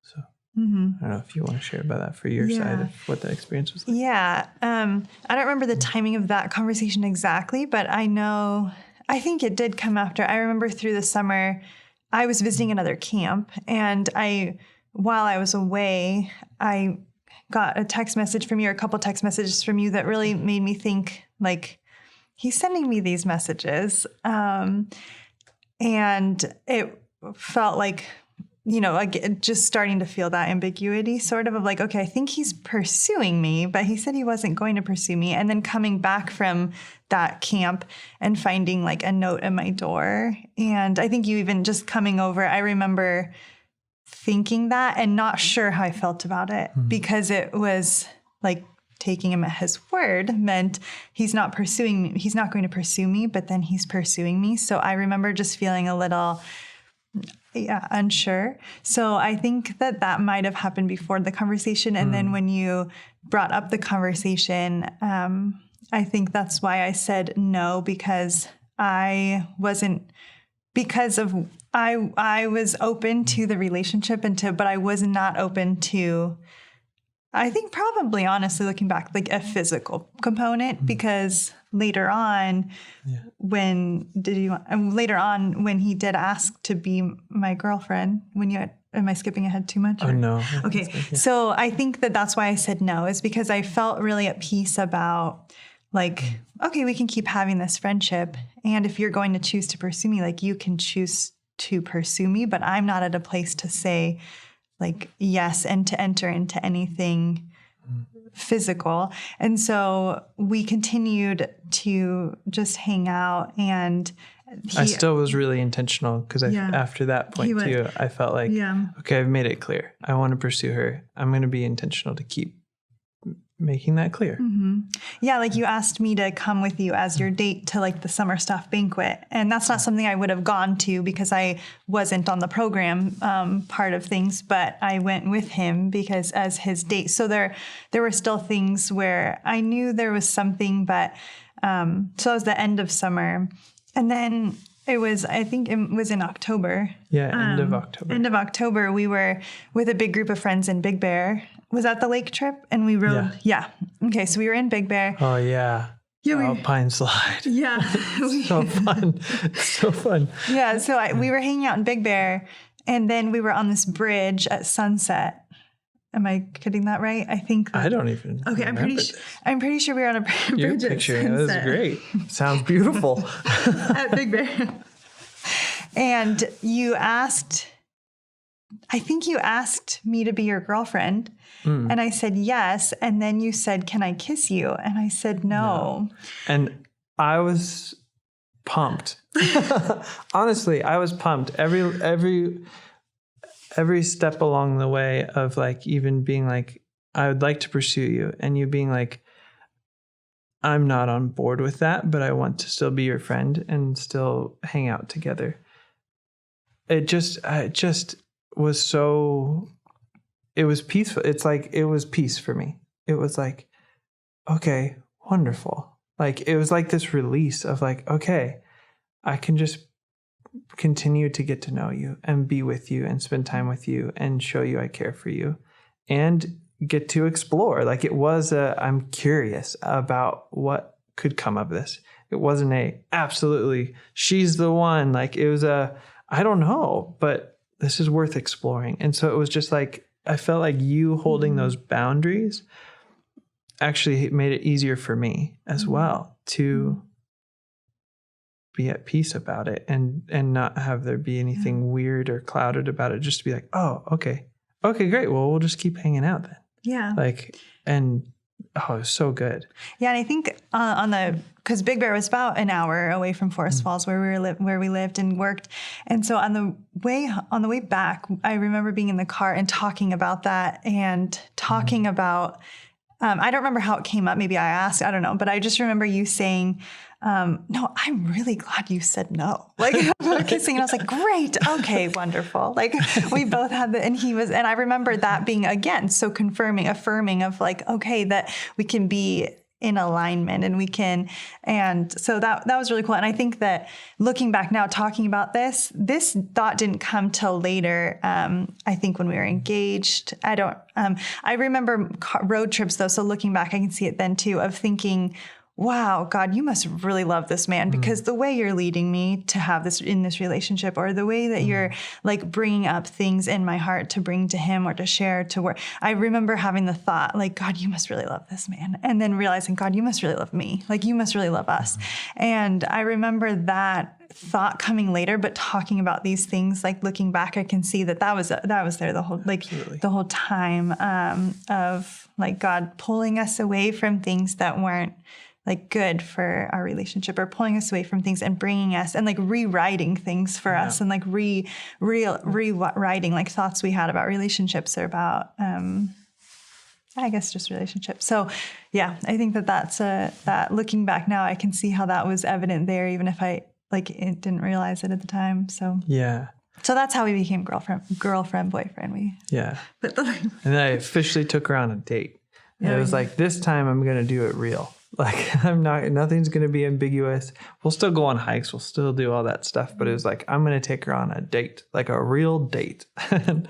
Speaker 1: So I don't know if you want to share about that for your side of what that experience was like.
Speaker 2: Yeah. I don't remember the timing of that conversation exactly, but I think it did come after. I remember through the summer, I was visiting another camp, and while I was away, I got a text message from you, or a couple text messages from you that really made me think, like, he's sending me these messages. And it felt like, like just starting to feel that ambiguity sort of like, okay, I think he's pursuing me, but he said he wasn't going to pursue me. And then coming back from that camp and finding like a note at my door. And I think you even just coming over, I remember thinking that and not sure how I felt about it, because it was like taking him at his word meant he's not pursuing me. He's not going to pursue me, but then he's pursuing me. So I remember just feeling a little unsure. So I think that might have happened before the conversation. And then when you brought up the conversation, I think that's why I said no, because I was open to the relationship but I was not open to, I think probably honestly looking back, like a physical component, because later on when he did ask to be my girlfriend, am I skipping ahead too much?
Speaker 1: Oh, no.
Speaker 2: Okay. So I think that's why I said no, is because I felt really at peace about like, okay, we can keep having this friendship. And if you're going to choose to pursue me, like you can choose to pursue me, but I'm not at a place to say like yes and to enter into anything physical. And so we continued to just hang out, and
Speaker 1: I still was really intentional, because after that point too, I felt like, okay, I've made it clear. I want to pursue her. I'm going to be intentional to keep making that clear.
Speaker 2: Yeah, like you asked me to come with you as your date to like the summer staff banquet. And that's not something I would have gone to because I wasn't on the program part of things, but I went with him because as his date. So there were still things where I knew there was something, but so it was the end of summer. And then I think it was in October.
Speaker 1: Yeah, end of October.
Speaker 2: End of October, we were with a big group of friends in Big Bear. Was that the lake trip? And we rode. Yeah. Okay, so we were in Big Bear.
Speaker 1: Oh, yeah. Alpine slide.
Speaker 2: Yeah.
Speaker 1: So fun. So fun.
Speaker 2: Yeah, so we were hanging out in Big Bear, and then we were on this bridge at sunset. Am I getting that right? I think.
Speaker 1: I don't even.
Speaker 2: Okay, I'm pretty sure we were on a bridge.
Speaker 1: You're picturing it. This is great. Sounds beautiful.
Speaker 2: At Big Bear. And I think you asked me to be your girlfriend. And I said yes. And then you said, "Can I kiss you?" And I said no.
Speaker 1: And I was pumped. Honestly, I was pumped. Every step along the way of like even being like, I would like to pursue you, and you being like, I'm not on board with that, but I want to still be your friend and still hang out together. It just was so, it was peaceful. It's like, it was peace for me. It was like, okay, wonderful. Like, it was like this release of like, okay, I can just continue to get to know you and be with you and spend time with you and show you I care for you and get to explore. Like, it was I'm curious about what could come of this. It wasn't absolutely, she's the one. Like, it was I don't know, but this is worth exploring. And so it was just like, I felt like you holding those boundaries actually made it easier for me as well to be at peace about it and not have there be anything weird or clouded about it. Just to be like, oh, okay, great. Well, we'll just keep hanging out then.
Speaker 2: Yeah.
Speaker 1: Like, and it was so good.
Speaker 2: Yeah. And I think because Big Bear was about an hour away from Forest Falls where we lived and worked. And so on the way back, I remember being in the car and talking about that and talking about, I don't remember how it came up. Maybe I asked, I don't know, but I just remember you saying, no, I'm really glad you said no. Like, kissing, and I was like, great. Okay, wonderful. Like, we both had and I remember that being, again, so affirming of like, okay, that we can be in alignment and so that was really cool. And I think that looking back now, talking about this thought didn't come till later. I think when we were engaged, I remember road trips though. So looking back, I can see it then too, of thinking, wow, God, you must really love this man because the way you're leading me to have this in this relationship, or the way that you're like bringing up things in my heart to bring to him or to share to work. I remember having the thought like, God, you must really love this man. And then realizing, God, you must really love me. Like, you must really love us. And I remember that thought coming later, but talking about these things, like looking back, I can see that was there the whole, like the whole time, of like God pulling us away from things that weren't like good for our relationship, or pulling us away from things and bringing us and like rewriting things for us and like rewriting like thoughts we had about relationships or about, I guess just relationships. So yeah, I think that looking back now, I can see how that was evident there, even if I didn't realize it at the time. So yeah. So that's how we became girlfriend, boyfriend. And
Speaker 1: then I officially took her on a date. And it was like, this time I'm going to do it real. Like, nothing's going to be ambiguous. We'll still go on hikes. We'll still do all that stuff. But it was like, I'm going to take her on a date, like a real date. And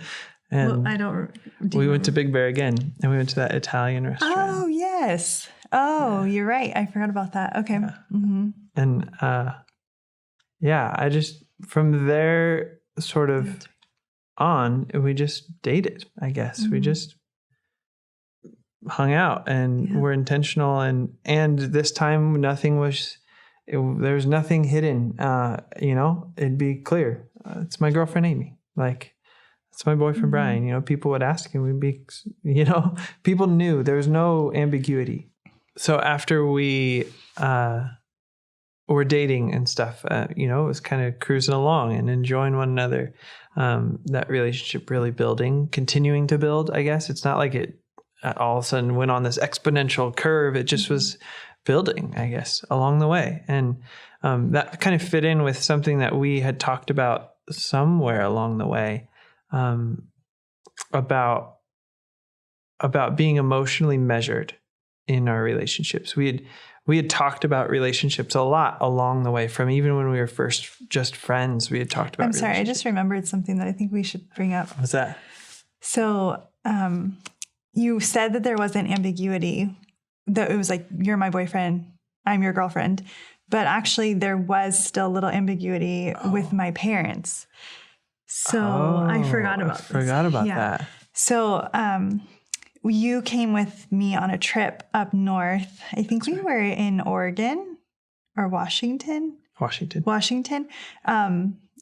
Speaker 1: we went to Big Bear again, and we went to that Italian restaurant.
Speaker 2: Oh, yes. Oh, You're right. I forgot about that. Okay. Yeah. Mm-hmm.
Speaker 1: And I just, from there sort of on, we just dated, I guess. We just hung out and were intentional, and this time nothing was, there's nothing hidden. It'd be clear. It's my girlfriend Amy. Like, it's my boyfriend Brian. People would ask, and we'd be, people knew there was no ambiguity. So after we were dating and stuff, it was kind of cruising along and enjoying one another. That relationship really continuing to build. I guess it's not like it all of a sudden went on this exponential curve. It just was building, I guess, along the way. And that kind of fit in with something that we had talked about somewhere along the way, about being emotionally measured in our relationships. We had talked about relationships a lot along the way, from even when we were first just friends. We had talked about.
Speaker 2: I'm sorry, I just remembered something that I think we should bring up.
Speaker 1: What's that?
Speaker 2: So, you said that there wasn't ambiguity, that it was like, you're my boyfriend, I'm your girlfriend. But actually there was still a little ambiguity with my parents. So I forgot about
Speaker 1: that.
Speaker 2: So you came with me on a trip up north. I think we were in Oregon or Washington.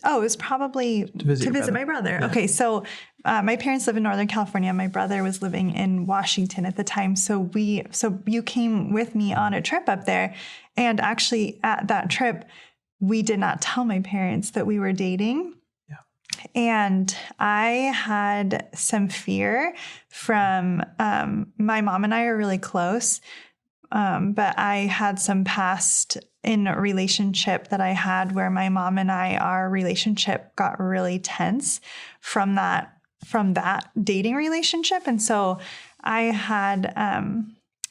Speaker 2: It was probably to visit my brother. Yeah. Okay, so my parents live in Northern California. My brother was living in Washington at the time. So you came with me on a trip up there. And actually at that trip, we did not tell my parents that we were dating. And I had some fear from, my mom and I are really close, but I had some past in a relationship that I had where my mom and our relationship got really tense from that dating relationship. And so I had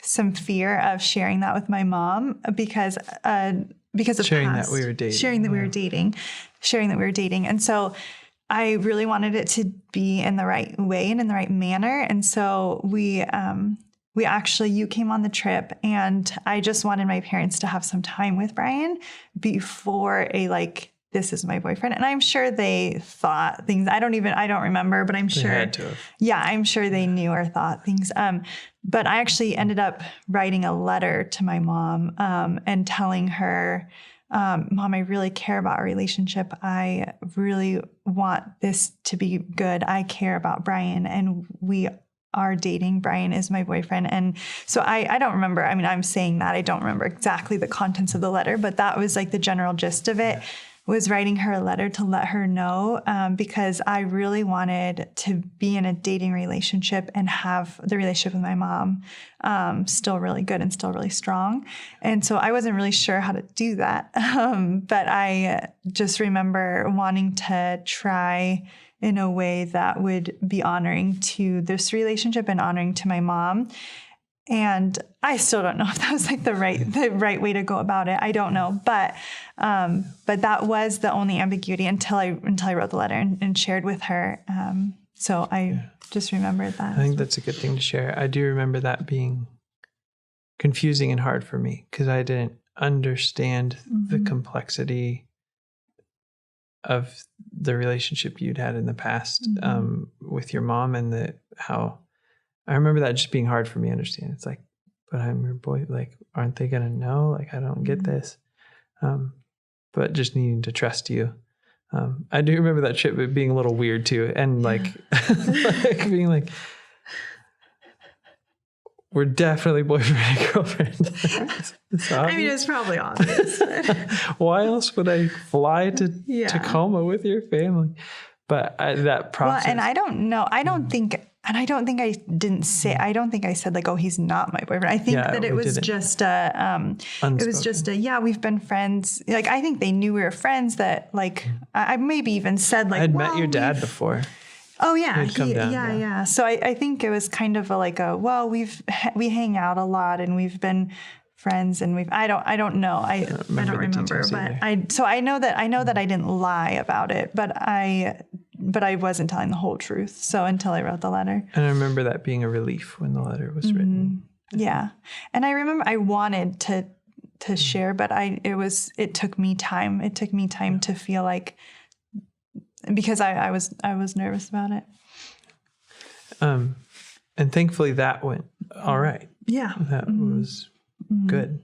Speaker 2: some fear of sharing that with my mom because of
Speaker 1: sharing
Speaker 2: past,
Speaker 1: that we were dating.
Speaker 2: Sharing that we were dating. And so I really wanted it to be in the right way and in the right manner. And so you came on the trip, and I just wanted my parents to have some time with Brian before this is my boyfriend. And I'm sure they thought things. I don't remember, but I'm sure.
Speaker 1: They had to have.
Speaker 2: Yeah, I'm sure they knew or thought things. But I actually ended up writing a letter to my mom and telling her, Mom, I really care about our relationship. I really want this to be good. I care about Brian, and we are dating. Brian is my boyfriend. And so I don't remember. I mean, I'm saying that I don't remember exactly the contents of the letter, but that was like the general gist of it. Was writing her a letter to let her know, because I really wanted to be in a dating relationship and have the relationship with my mom still really good and still really strong. And so I wasn't really sure how to do that. But I just remember wanting to try in a way that would be honoring to this relationship and honoring to my mom. And I still don't know if that was like the right way to go about it. I don't know, but that was the only ambiguity until I wrote the letter and shared with her. So I just remembered that.
Speaker 1: I think that's a good thing to share. I do remember that being confusing and hard for me because I didn't understand the complexity of the relationship you'd had in the past with your mom, and how I remember that just being hard for me to understand. It's like, but I'm your boy. Like, aren't they going to know? Like, I don't get this. But just needing to trust you. I do remember that trip being a little weird too. And like being like, we're definitely boyfriend and girlfriend.
Speaker 2: I mean, it's probably obvious.
Speaker 1: Why else would I fly to Tacoma with your family? But that process. Well,
Speaker 2: and I don't know. I don't think I said like, oh, he's not my boyfriend. I think that it was just we've been friends. Like, I think they knew we were friends, that like, I maybe even said like,
Speaker 1: I'd met your dad before.
Speaker 2: Oh yeah. So I think it was kind of we hang out a lot and we've been friends and I don't know. I don't remember, but I know that I didn't lie about it, but I wasn't telling the whole truth. So until I wrote the letter.
Speaker 1: And I remember that being a relief when the letter was written.
Speaker 2: Yeah. And I remember I wanted to share, but it took me time. It took me time to feel like, because I was nervous about it.
Speaker 1: And thankfully that went all right.
Speaker 2: Yeah.
Speaker 1: That was good.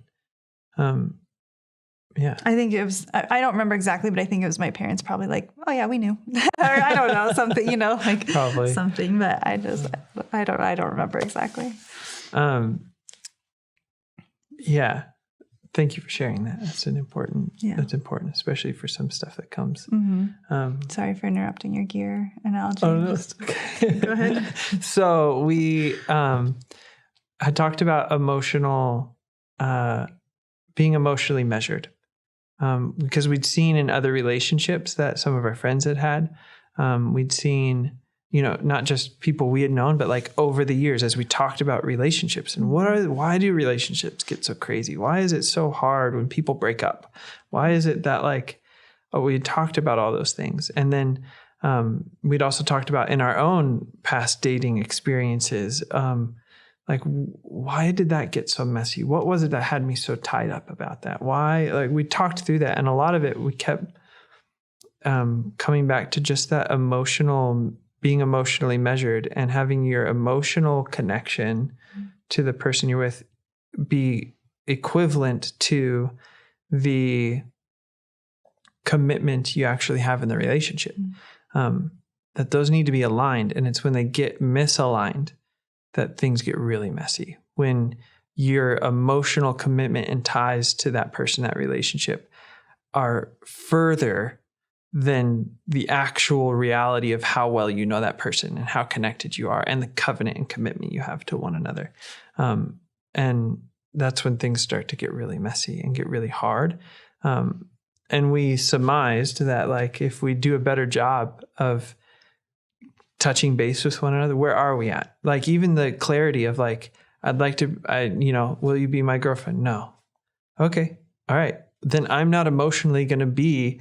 Speaker 1: Yeah.
Speaker 2: I think it was, I don't remember exactly, but I think it was my parents probably like, oh yeah, we knew. Or I don't know, something, like
Speaker 1: probably
Speaker 2: something, but I don't remember exactly.
Speaker 1: Yeah. Thank you for sharing that. That's important, especially for some stuff that comes.
Speaker 2: Sorry for interrupting your gear analogy.
Speaker 1: Oh, no, it's okay.
Speaker 2: Go ahead.
Speaker 1: So we had talked about being emotionally measured. Because we'd seen in other relationships that some of our friends had. We'd seen, not just people we had known, but like over the years as we talked about relationships and why do relationships get so crazy? Why is it so hard when people break up? Why is it that we talked about all those things. And then we'd also talked about in our own past dating experiences, why did that get so messy? What was it that had me so tied up about that? Why? We talked through that, and a lot of it we kept coming back to just that being emotionally measured and having your emotional connection to the person you're with be equivalent to the commitment you actually have in the relationship. That those need to be aligned, and it's when they get misaligned that things get really messy. When your emotional commitment and ties to that person, that relationship, are further than the actual reality of how well you know that person and how connected you are and the covenant and commitment you have to one another. And that's when things start to get really messy and get really hard. And we surmised that like if we do a better job of touching base with one another, where are we at? Like even the clarity of like, will you be my girlfriend? No. Okay. All right. Then I'm not emotionally going to be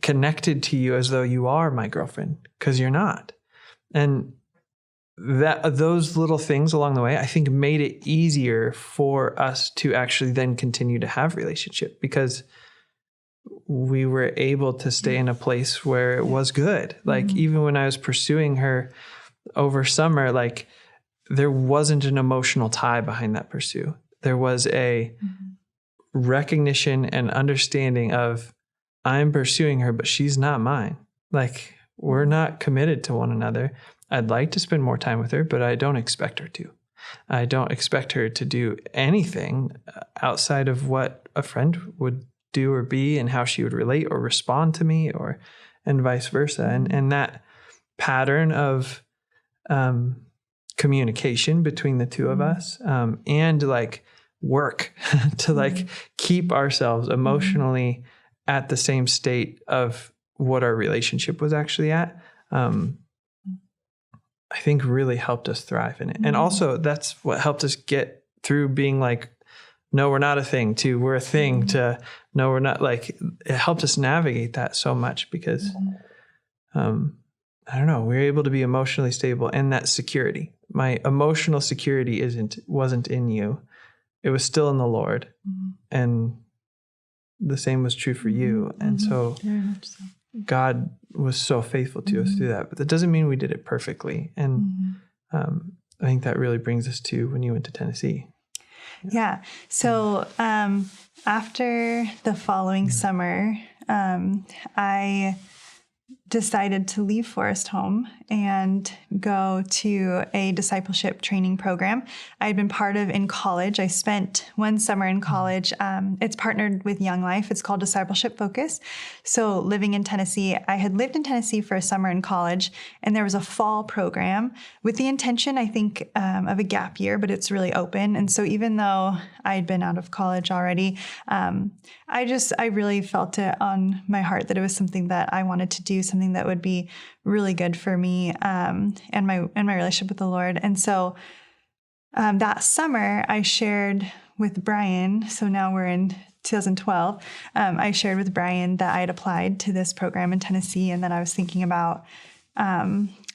Speaker 1: connected to you as though you are my girlfriend, because you're not. And those little things along the way, I think made it easier for us to actually then continue to have relationship, because we were able to stay in a place where it was good. Like even when I was pursuing her over summer, like there wasn't an emotional tie behind that pursuit. There was a recognition and understanding of I'm pursuing her, but she's not mine. Like we're not committed to one another. I'd like to spend more time with her, but I don't expect her to. I don't expect her to do anything outside of what a friend would do or be and how she would relate or respond to me, and vice versa. And that pattern of communication between the two of us and like work to like keep ourselves emotionally at the same state of what our relationship was actually at, I think really helped us thrive in it. And also that's what helped us get through being like, no, we're not a thing, to we're a thing, to no, we're not. Like it helped us navigate that so much because, I don't know, we were able to be emotionally stable, and that security, my emotional security wasn't in you. It was still in the Lord. And the same was true for you. And so God was so faithful to us through that, but that doesn't mean we did it perfectly. And I think that really brings us to when you went to Tennessee.
Speaker 2: Yeah. So after the following summer, I decided to leave Forest Home and go to a discipleship training program I had been part of in college. I spent one summer in college. It's partnered with Young Life. It's called Discipleship Focus. So living in Tennessee, I had lived in Tennessee for a summer in college, and there was a fall program with the intention, I think, of a gap year, but it's really open. And so even though I had been out of college already, I really felt it on my heart that it was something that I wanted to do, something that would be really good for me and my relationship with the Lord. And so that summer I shared with Brian, so now we're in 2012, I shared with Brian that I had applied to this program in Tennessee and that I was thinking about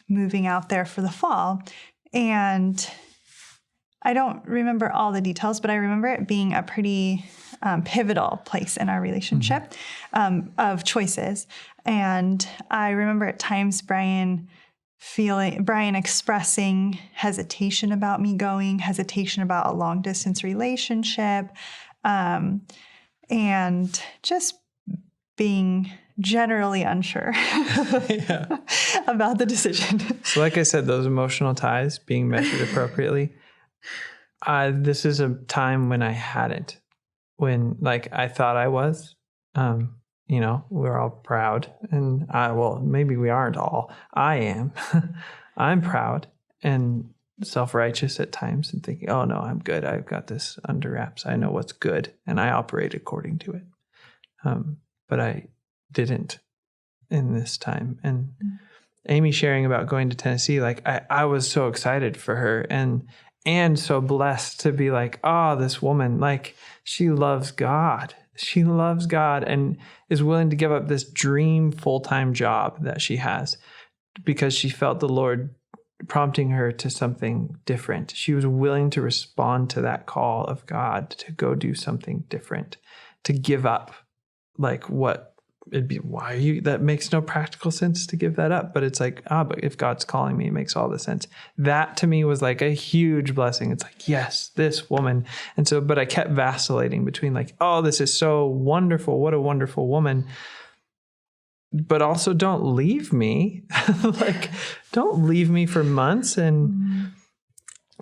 Speaker 2: moving out there for the fall. And I don't remember all the details, but I remember it being a pretty pivotal place in our relationship of choices. And I remember at times Brian expressing hesitation about me going, hesitation about a long distance relationship, and just being generally unsure about the decision.
Speaker 1: So like I said, those emotional ties being measured appropriately. This is a time when I hadn't, when like I thought I was, we're all proud, and maybe we aren't all. I am. I'm proud and self-righteous at times and thinking, oh no, I'm good. I've got this under wraps. I know what's good and I operate according to it. But I didn't in this time. And Amy sharing about going to Tennessee, like I was so excited for her and so blessed to be like, oh, this woman, like she loves God. She loves God and is willing to give up this dream full-time job that she has because she felt the Lord prompting her to something different. She was willing to respond to that call of God to go do something different, to give up like what it'd be. That makes no practical sense to give that up. But it's like, but if God's calling me, it makes all the sense. That to me was like a huge blessing. It's like, yes, this woman. And so, but I kept vacillating between like, oh, this is so wonderful. What a wonderful woman. But also don't leave me. Like, don't leave me for months. And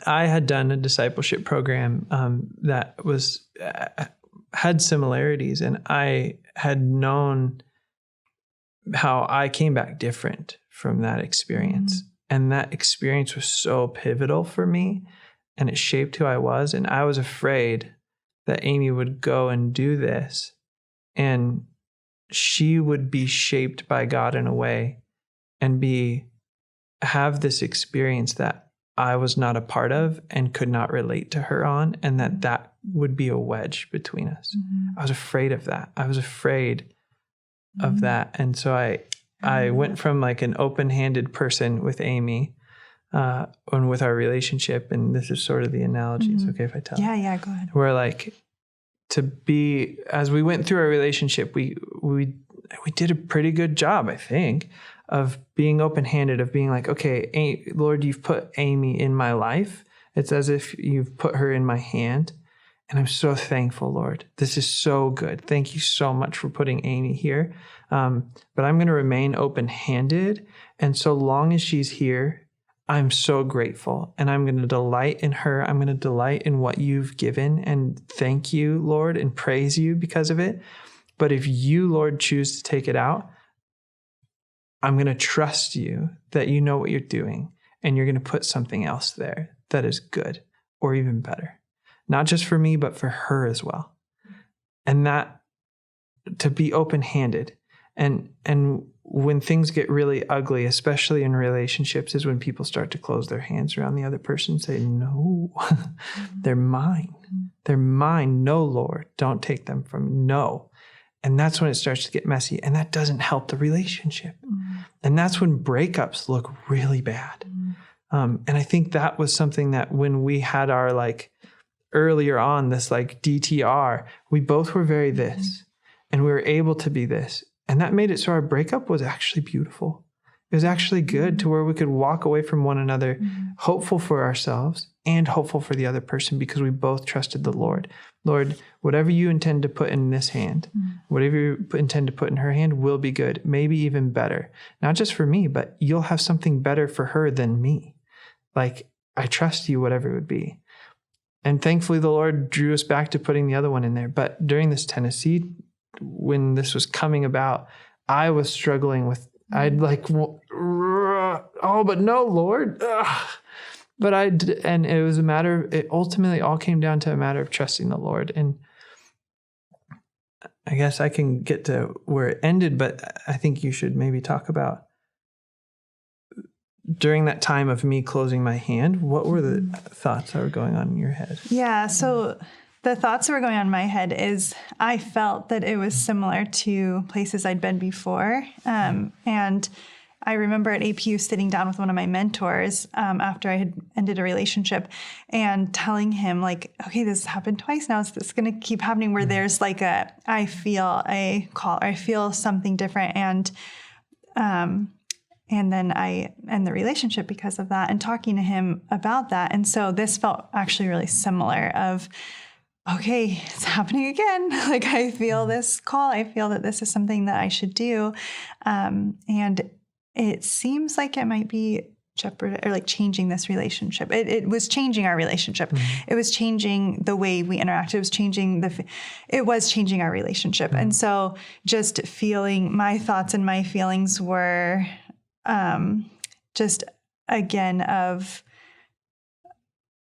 Speaker 1: I had done a discipleship program that was had similarities, and I had known how I came back different from that experience. And that experience was so pivotal for me, and it shaped who I was. And I was afraid that Amy would go and do this, and she would be shaped by God in a way and have this experience that I was not a part of and could not relate to her on, and that would be a wedge between us. I was afraid of that. I was afraid of that. And so I went from like an open-handed person with Amy and with our relationship, and this is sort of the analogy. It's okay if I tell?
Speaker 2: Yeah, go ahead.
Speaker 1: Where like as we went through our relationship, we did a pretty good job, I think, of being open-handed, of being like, okay, Lord, you've put Amy in my life. It's as if you've put her in my hand. And I'm so thankful, Lord. This is so good. Thank you so much for putting Amy here. But I'm going to remain open-handed. And so long as she's here, I'm so grateful. And I'm going to delight in her. I'm going to delight in what you've given. And thank you, Lord, and praise you because of it. But if you, Lord, choose to take it out, I'm going to trust you that you know what you're doing, and you're going to put something else there that is good or even better, not just for me, but for her as well. And that to be open-handed. And when things get really ugly, especially in relationships, is when people start to close their hands around the other person and say, no, they're mine. They're mine. No, Lord, don't take them from me. No. And that's when it starts to get messy, and that doesn't help the relationship. And that's when breakups look really bad. And I think that was something that when we had our like earlier on, this like DTR, we both were very this, and we were able to be this. And that made it so our breakup was actually beautiful. It was actually good to where we could walk away from one another, hopeful for ourselves and hopeful for the other person, because we both trusted the Lord. Lord, whatever you intend to put in this hand, whatever you intend to put in her hand will be good, maybe even better. Not just for me, but you'll have something better for her than me. Like, I trust you, whatever it would be. And thankfully, the Lord drew us back to putting the other one in there. But during this Tennessee, when this was coming about, I was struggling with, I'd like, oh, but no, Lord. Ugh. But and it was it ultimately all came down to a matter of trusting the Lord. And I guess I can get to where it ended, but I think you should maybe talk about during that time of me closing my hand, what were the thoughts that were going on in your head?
Speaker 2: Yeah, so the thoughts that were going on in my head is I felt that it was similar to places I'd been before. And I remember at APU sitting down with one of my mentors after I had ended a relationship and telling him like, okay, this has happened twice now. Is this going to keep happening? Where there's like I feel a call, or I feel something different. And then I end the relationship because of that, and talking to him about that. And so this felt actually really similar of, okay, it's happening again. Like I feel this call. I feel that this is something that I should do. And it seems like it might be changing this relationship. It was changing our relationship. It was changing the way we interacted. It was changing our relationship. And so just feeling my thoughts and my feelings were just again of,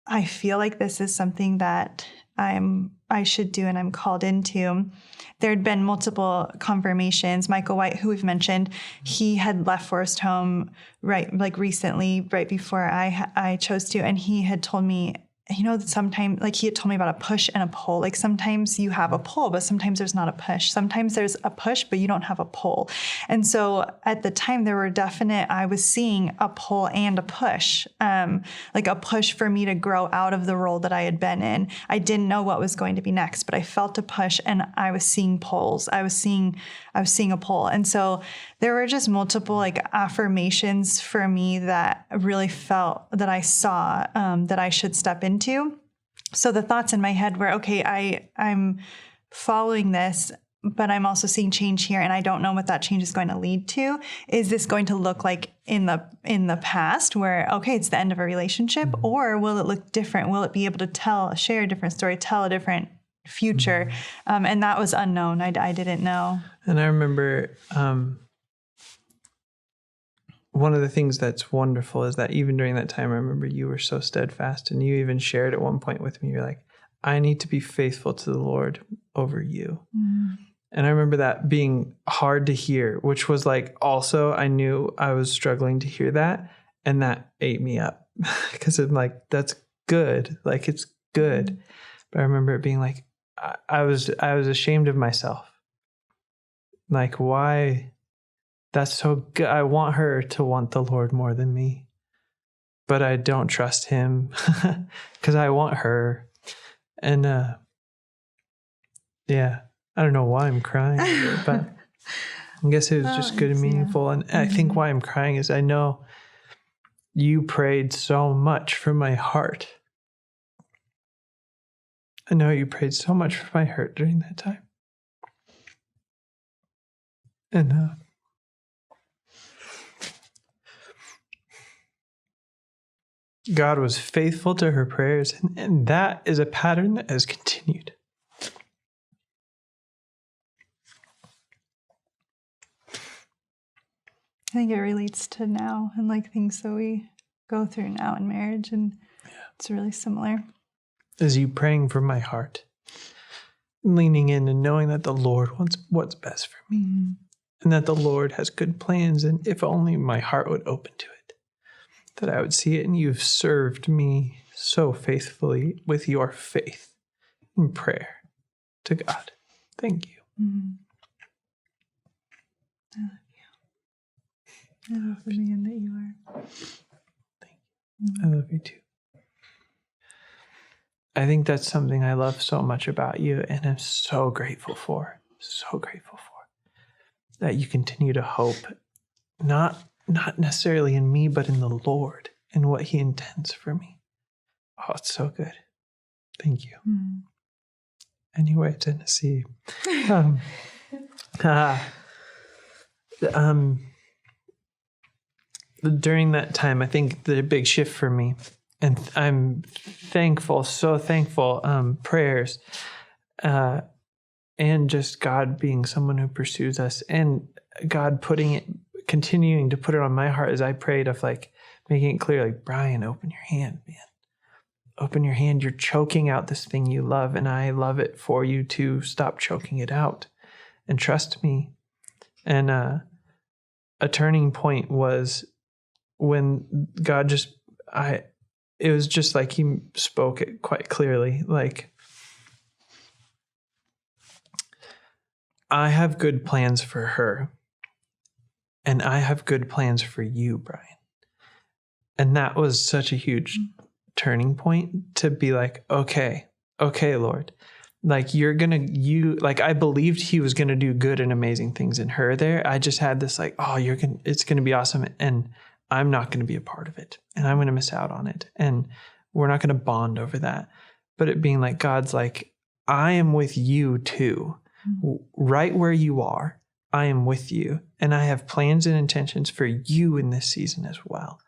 Speaker 2: I feel like this is something that I should do and I'm called into. There had been multiple confirmations. Michael White, who we've mentioned, he had left Forest Home recently, right before I chose to, and he had told me, sometimes, like he had told me about a push and a pull. Like sometimes you have a pull, but sometimes there's not a push. Sometimes there's a push, but you don't have a pull. And so at the time I was seeing a pull and a push, like a push for me to grow out of the role that I had been in. I didn't know what was going to be next, but I felt a push and I was seeing pulls. I was seeing a pull. And so there were just multiple like affirmations for me that really felt that I saw that I should step into. So the thoughts in my head were, okay, I'm following this, but I'm also seeing change here, and I don't know what that change is going to lead to. Is this going to look like in the past where, okay, it's the end of a relationship, or will it look different? Will it be able to share a different story, tell a different future. And that was unknown. I didn't know.
Speaker 1: And I remember one of the things that's wonderful is that even during that time, I remember you were so steadfast, and you even shared at one point with me, you're like, I need to be faithful to the Lord over you. And I remember that being hard to hear, which was like, also, I knew I was struggling to hear that. And that ate me up because I'm like, that's good. Like, it's good. But I remember it being like, I was ashamed of myself. Like, why? That's so good. I want her to want the Lord more than me, but I don't trust him because I want her. And yeah, I don't know why I'm crying, but I guess it was just good and meaningful. And I think why I'm crying is I know you prayed so much for my heart. I know you prayed so much for my heart during that time. And God was faithful to her prayers, and that is a pattern that has continued.
Speaker 2: I think it relates to now and like things that we go through now in marriage, and it's really similar.
Speaker 1: As you praying for my heart, leaning in and knowing that the Lord wants what's best for me, and that the Lord has good plans, and if only my heart would open to it, that I would see it. And you've served me so faithfully with your faith and prayer to God. Thank you.
Speaker 2: I love you. I love the man that you are.
Speaker 1: Thank you. I love you too. I think that's something I love so much about you, and I'm so grateful for. So grateful for that you continue to hope, not necessarily in me, but in the Lord and what he intends for me. Oh, it's so good. Thank you. Anyway, Tennessee. During that time, I think the big shift for me, and I'm thankful, so thankful, prayers, and just God being someone who pursues us, and God continuing to put it on my heart as I prayed of like making it clear, like, Brian, open your hand, man. Open your hand. You're choking out this thing you love, and I love it for you to stop choking it out and trust me. And a turning point was when God it was just like he spoke it quite clearly. Like, I have good plans for her, and I have good plans for you, Brian. And that was such a huge turning point to be like, okay, Lord, like I believed he was going to do good and amazing things in her there. I just had this like, it's going to be awesome. And I'm not going to be a part of it, and I'm going to miss out on it. And we're not going to bond over that. But it being like, God's like, I am with you too, right where you are. I am with you, and I have plans and intentions for you in this season as well.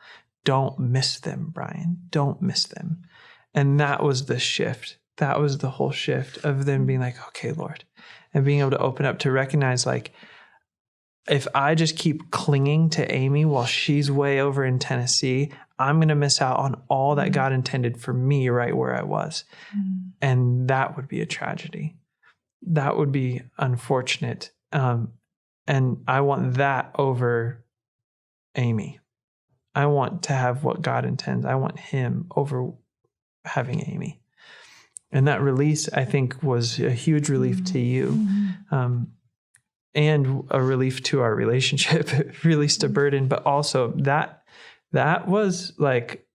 Speaker 1: Don't miss them, Brian. Don't miss them. And that was the shift. That was the whole shift of them being like, okay, Lord, and being able to open up to recognize, like, if I just keep clinging to Amy while she's way over in Tennessee, I'm going to miss out on all that God intended for me right where I was. And that would be a tragedy. That would be unfortunate. And I want that over Amy. I want to have what God intends. I want him over having Amy. And that release, I think, was a huge relief to you. And a relief to our relationship. It released a burden, but also that was like,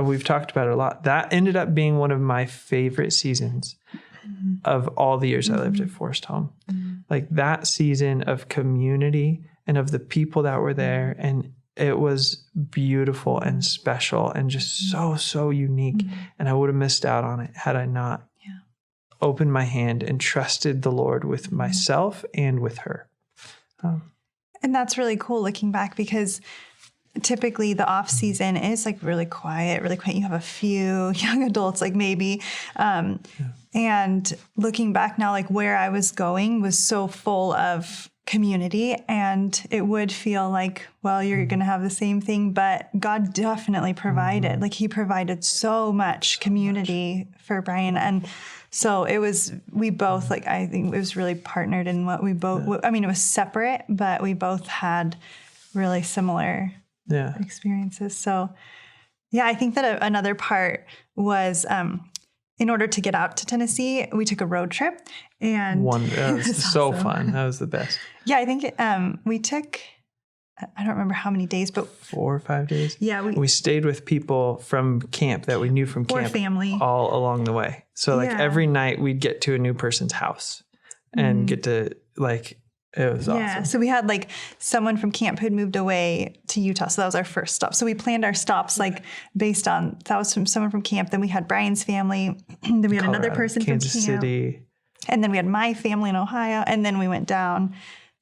Speaker 1: we've talked about it a lot. That ended up being one of my favorite seasons of all the years I lived at Forest Home. Like that season of community and of the people that were there. And it was beautiful and special and just so unique. And I would have missed out on it had I not opened my hand and trusted the Lord with myself and with her.
Speaker 2: And that's really cool looking back, because typically the off season is like really quiet. You have a few young adults, like maybe, and And looking back now, like where I was going was so full of community, and it would feel like, well, you're going to have the same thing, but God definitely provided. Like he provided so much community for Brian. And so we both, like, I think it was really partnered in what we both, I mean, it was separate, but we both had really similar experiences. So yeah, I think that another part was, in order to get out to Tennessee, we took a road trip, and
Speaker 1: that was so fun. That was the best.
Speaker 2: Yeah, I think we took, I don't remember how many days, but
Speaker 1: 4 or 5 days.
Speaker 2: Yeah,
Speaker 1: we stayed with people from camp that we knew from camp,
Speaker 2: family,
Speaker 1: all along the way. So like every night we'd get to a new person's house and get to like. It was awesome.
Speaker 2: Yeah. So we had like someone from camp who'd moved away to Utah. So that was our first stop. So we planned our stops like based on, that was from someone from camp. Then we had Brian's family. Then we had another person
Speaker 1: Kansas
Speaker 2: from camp.
Speaker 1: City.
Speaker 2: And then we had my family in Ohio. And then we went down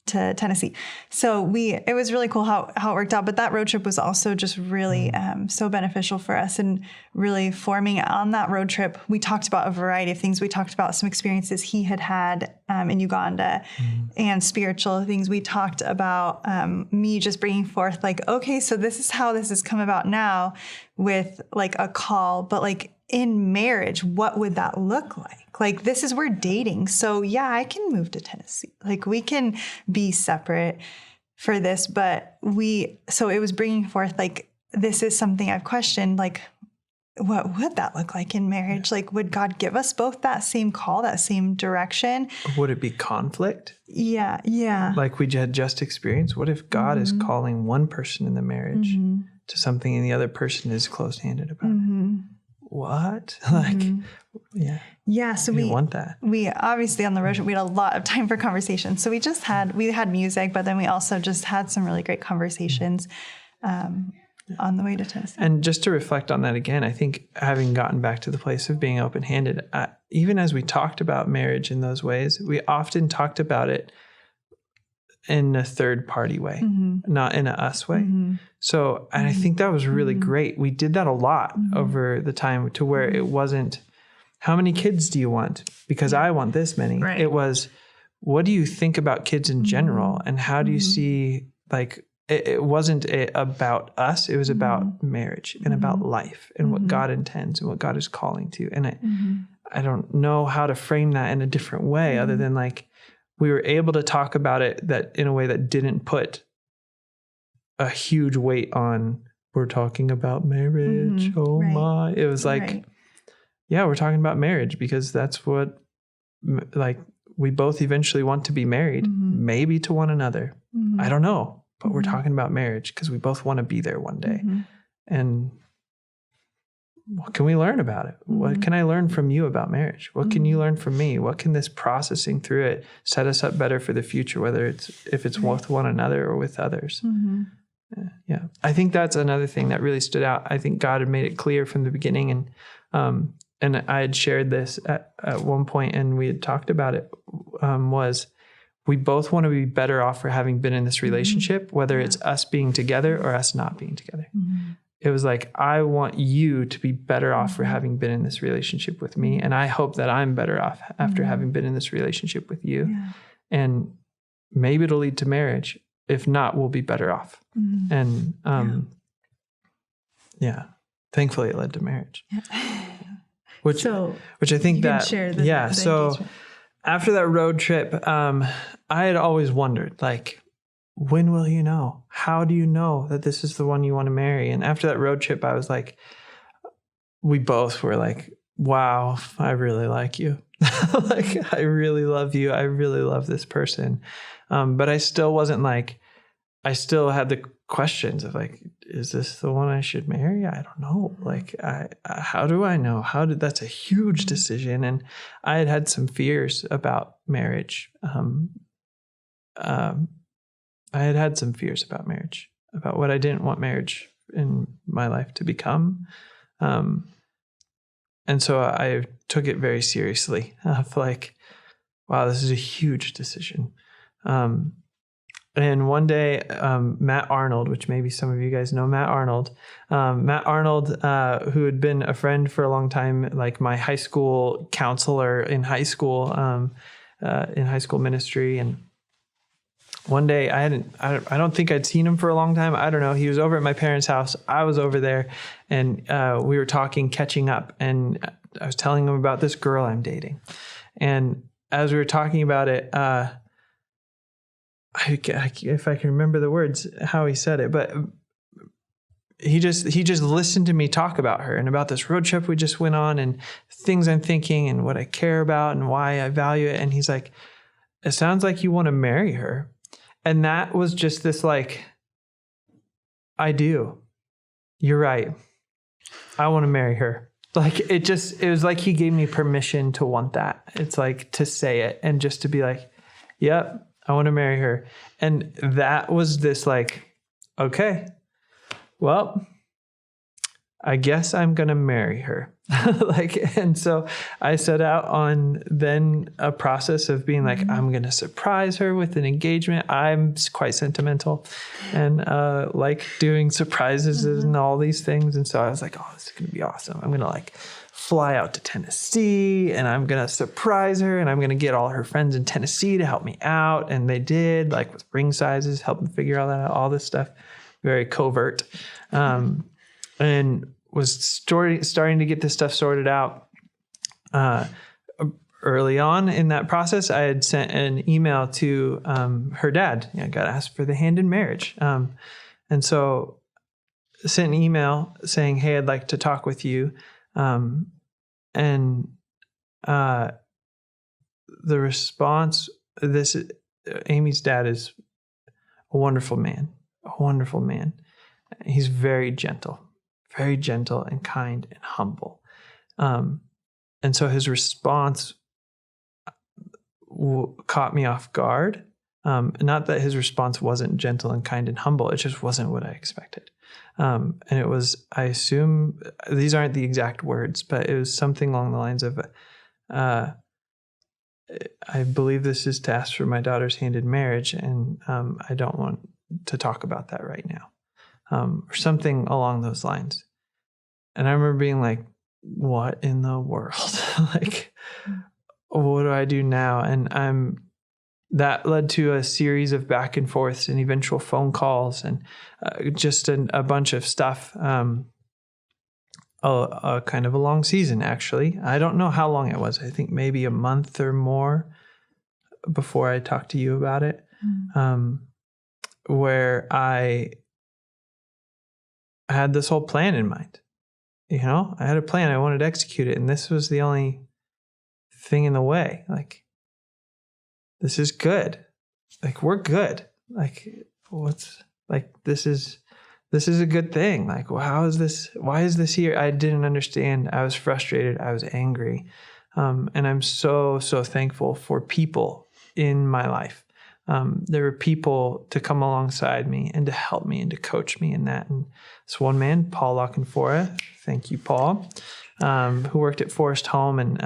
Speaker 2: to Tennessee. So it was really cool how it worked out. But that road trip was also just really so beneficial for us, and really forming on that road trip. We talked about a variety of things. We talked about some experiences he had in Uganda and spiritual things. We talked about me just bringing forth like, okay, so this is how this has come about now with like a call, but like in marriage, what would that look like? Like, this is, we're dating. So yeah, I can move to Tennessee. Like we can be separate for this, but so it was bringing forth like, this is something I've questioned, like, what would that look like in marriage? Like, would God give us both that same call, that same direction?
Speaker 1: Would it be conflict?
Speaker 2: Yeah. Yeah.
Speaker 1: Like we had just experienced. What if God is calling one person in the marriage to something and the other person is close-handed about it? What? Like,
Speaker 2: yeah. So we
Speaker 1: want that.
Speaker 2: We obviously on the road trip, we had a lot of time for conversation. So we had music, but then we also just had some really great conversations on the way to Tennessee.
Speaker 1: And just to reflect on that again, I think having gotten back to the place of being open-handed, even as we talked about marriage in those ways, we often talked about it in a third-party way, not in a us way. So, and I think that was really great. We did that a lot over the time, to where it wasn't, how many kids do you want? Because I want this many.
Speaker 2: Right.
Speaker 1: It was, what do you think about kids in general? And how do you see, like, it wasn't about us. It was about marriage and about life and what God intends and what God is calling to. And I don't know how to frame that in a different way other than like, we were able to talk about it that in a way that didn't put a huge weight on, we're talking about marriage. Oh my. It was like, yeah, we're talking about marriage because that's what, like, we both eventually want to be married, maybe to one another. I don't know, but we're talking about marriage because we both want to be there one day. And what can we learn about it? What can I learn from you about marriage? What can you learn from me? What can this processing through it set us up better for the future, whether if it's with one another or with others? Yeah. I think that's another thing that really stood out. I think God had made it clear from the beginning, and I had shared this at one point, and we had talked about it, was we both want to be better off for having been in this relationship, whether it's us being together or us not being together. It was like, I want you to be better off for having been in this relationship with me. And I hope that I'm better off after having been in this relationship with you. Yeah. And maybe it'll lead to marriage. If not, we'll be better off. And thankfully it led to marriage. Which I think that, so after that road trip, I had always wondered, like, when will you know? How do you know that this is the one you want to marry? And after that road trip, I was like, we both were like, wow, I really like you. Like, I really love you. I really love this person. But I still wasn't like, I still had the questions of like, is this the one I should marry? I don't know. Like, how do I know? That's a huge decision. And I had some fears about marriage. I had some fears about marriage, about what I didn't want marriage in my life to become. And so I took it very seriously of like, wow, this is a huge decision. And one day, Matt Arnold, which maybe some of you guys know Matt Arnold, who had been a friend for a long time, like my high school counselor in high school ministry. And one day I don't think I'd seen him for a long time. I don't know. He was over at my parents' house. I was over there, and we were talking, catching up. And I was telling him about this girl I'm dating. And as we were talking about it, if I can remember the words, how he said it, but he just listened to me talk about her and about this road trip we just went on and things I'm thinking and what I care about and why I value it. And he's like, it sounds like you want to marry her. And that was just this like, I do. You're right. I want to marry her. Like it was like he gave me permission to want that. It's like to say it and just to be like, yep, I want to marry her. And that was this like, okay, well, I guess I'm going to marry her. And so I set out on then a process of being like, I'm going to surprise her with an engagement. I'm quite sentimental and like doing surprises and all these things. And so I was like, oh, this is going to be awesome. I'm going to like fly out to Tennessee and I'm going to surprise her and I'm going to get all her friends in Tennessee to help me out. And they did, like with ring sizes, help them figure all that out, all this stuff, very covert. And was starting to get this stuff sorted out. Early on in that process, I had sent an email to her dad. I got asked for the hand in marriage. And so sent an email saying, hey, I'd like to talk with you. The response, Amy's dad is a wonderful man. He's very gentle and kind and humble. And so his response caught me off guard. Not that his response wasn't gentle and kind and humble. It just wasn't what I expected. And it was, I assume, these aren't the exact words, but it was something along the lines of, I believe this is to ask for my daughter's hand in marriage, and I don't want to talk about that right now. Or something along those lines. And I remember being like, what in the world? Like, what do I do now? And that led to a series of back and forths and eventual phone calls and just a bunch of stuff. Kind of a long season, actually. I don't know how long it was. I think maybe a month or more before I talked to you about it, where I had this whole plan in mind. I had a plan. I wanted to execute it. And this was the only thing in the way. Like, this is good. Like, we're good. Like, this is a good thing. Like, well, why is this here? I didn't understand. I was frustrated. I was angry. And I'm so, so thankful for people in my life. There were people to come alongside me and to help me and to coach me in that. And this one man, Paul Lockenfora, thank you, Paul, who worked at Forest Home. And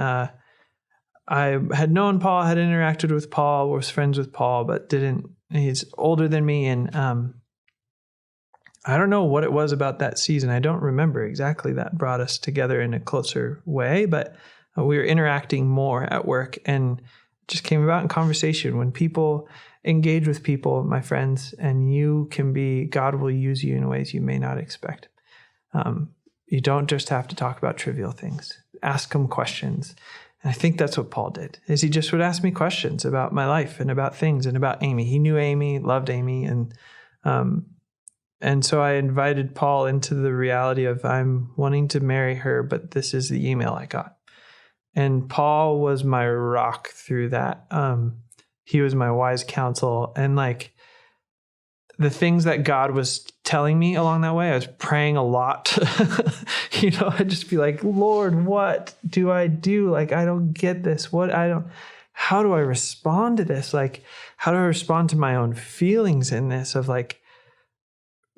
Speaker 1: I had known Paul, had interacted with Paul, was friends with Paul, but he's older than me. And I don't know what it was about that season. I don't remember exactly that brought us together in a closer way, but we were interacting more at work and it just came about in conversation. When people engage with people, my friends, and God will use you in ways you may not expect. You don't just have to talk about trivial things. Ask him questions. And I think that's what Paul did, is he just would ask me questions about my life and about things and about Amy. He knew Amy, loved Amy. And so I invited Paul into the reality of, I'm wanting to marry her, but this is the email I got. And Paul was my rock through that. He was my wise counsel. And like the things that God was telling me along that way, I was praying a lot. I'd just be like, Lord, what do I do? Like, I don't get this. How do I respond to this? Like, how do I respond to my own feelings in this of like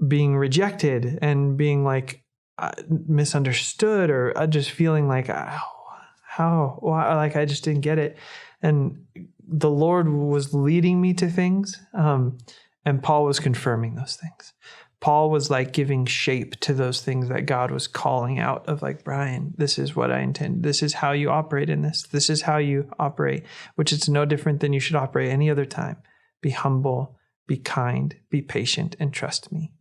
Speaker 1: being rejected and being like misunderstood, or just feeling like, why? Like, I just didn't get it. And the Lord was leading me to things. And Paul was confirming those things. Paul was like giving shape to those things that God was calling out of, like, Brian, this is what I intend. This is how you operate in this. This is how you operate, which is no different than you should operate any other time. Be humble, be kind, be patient, and trust me.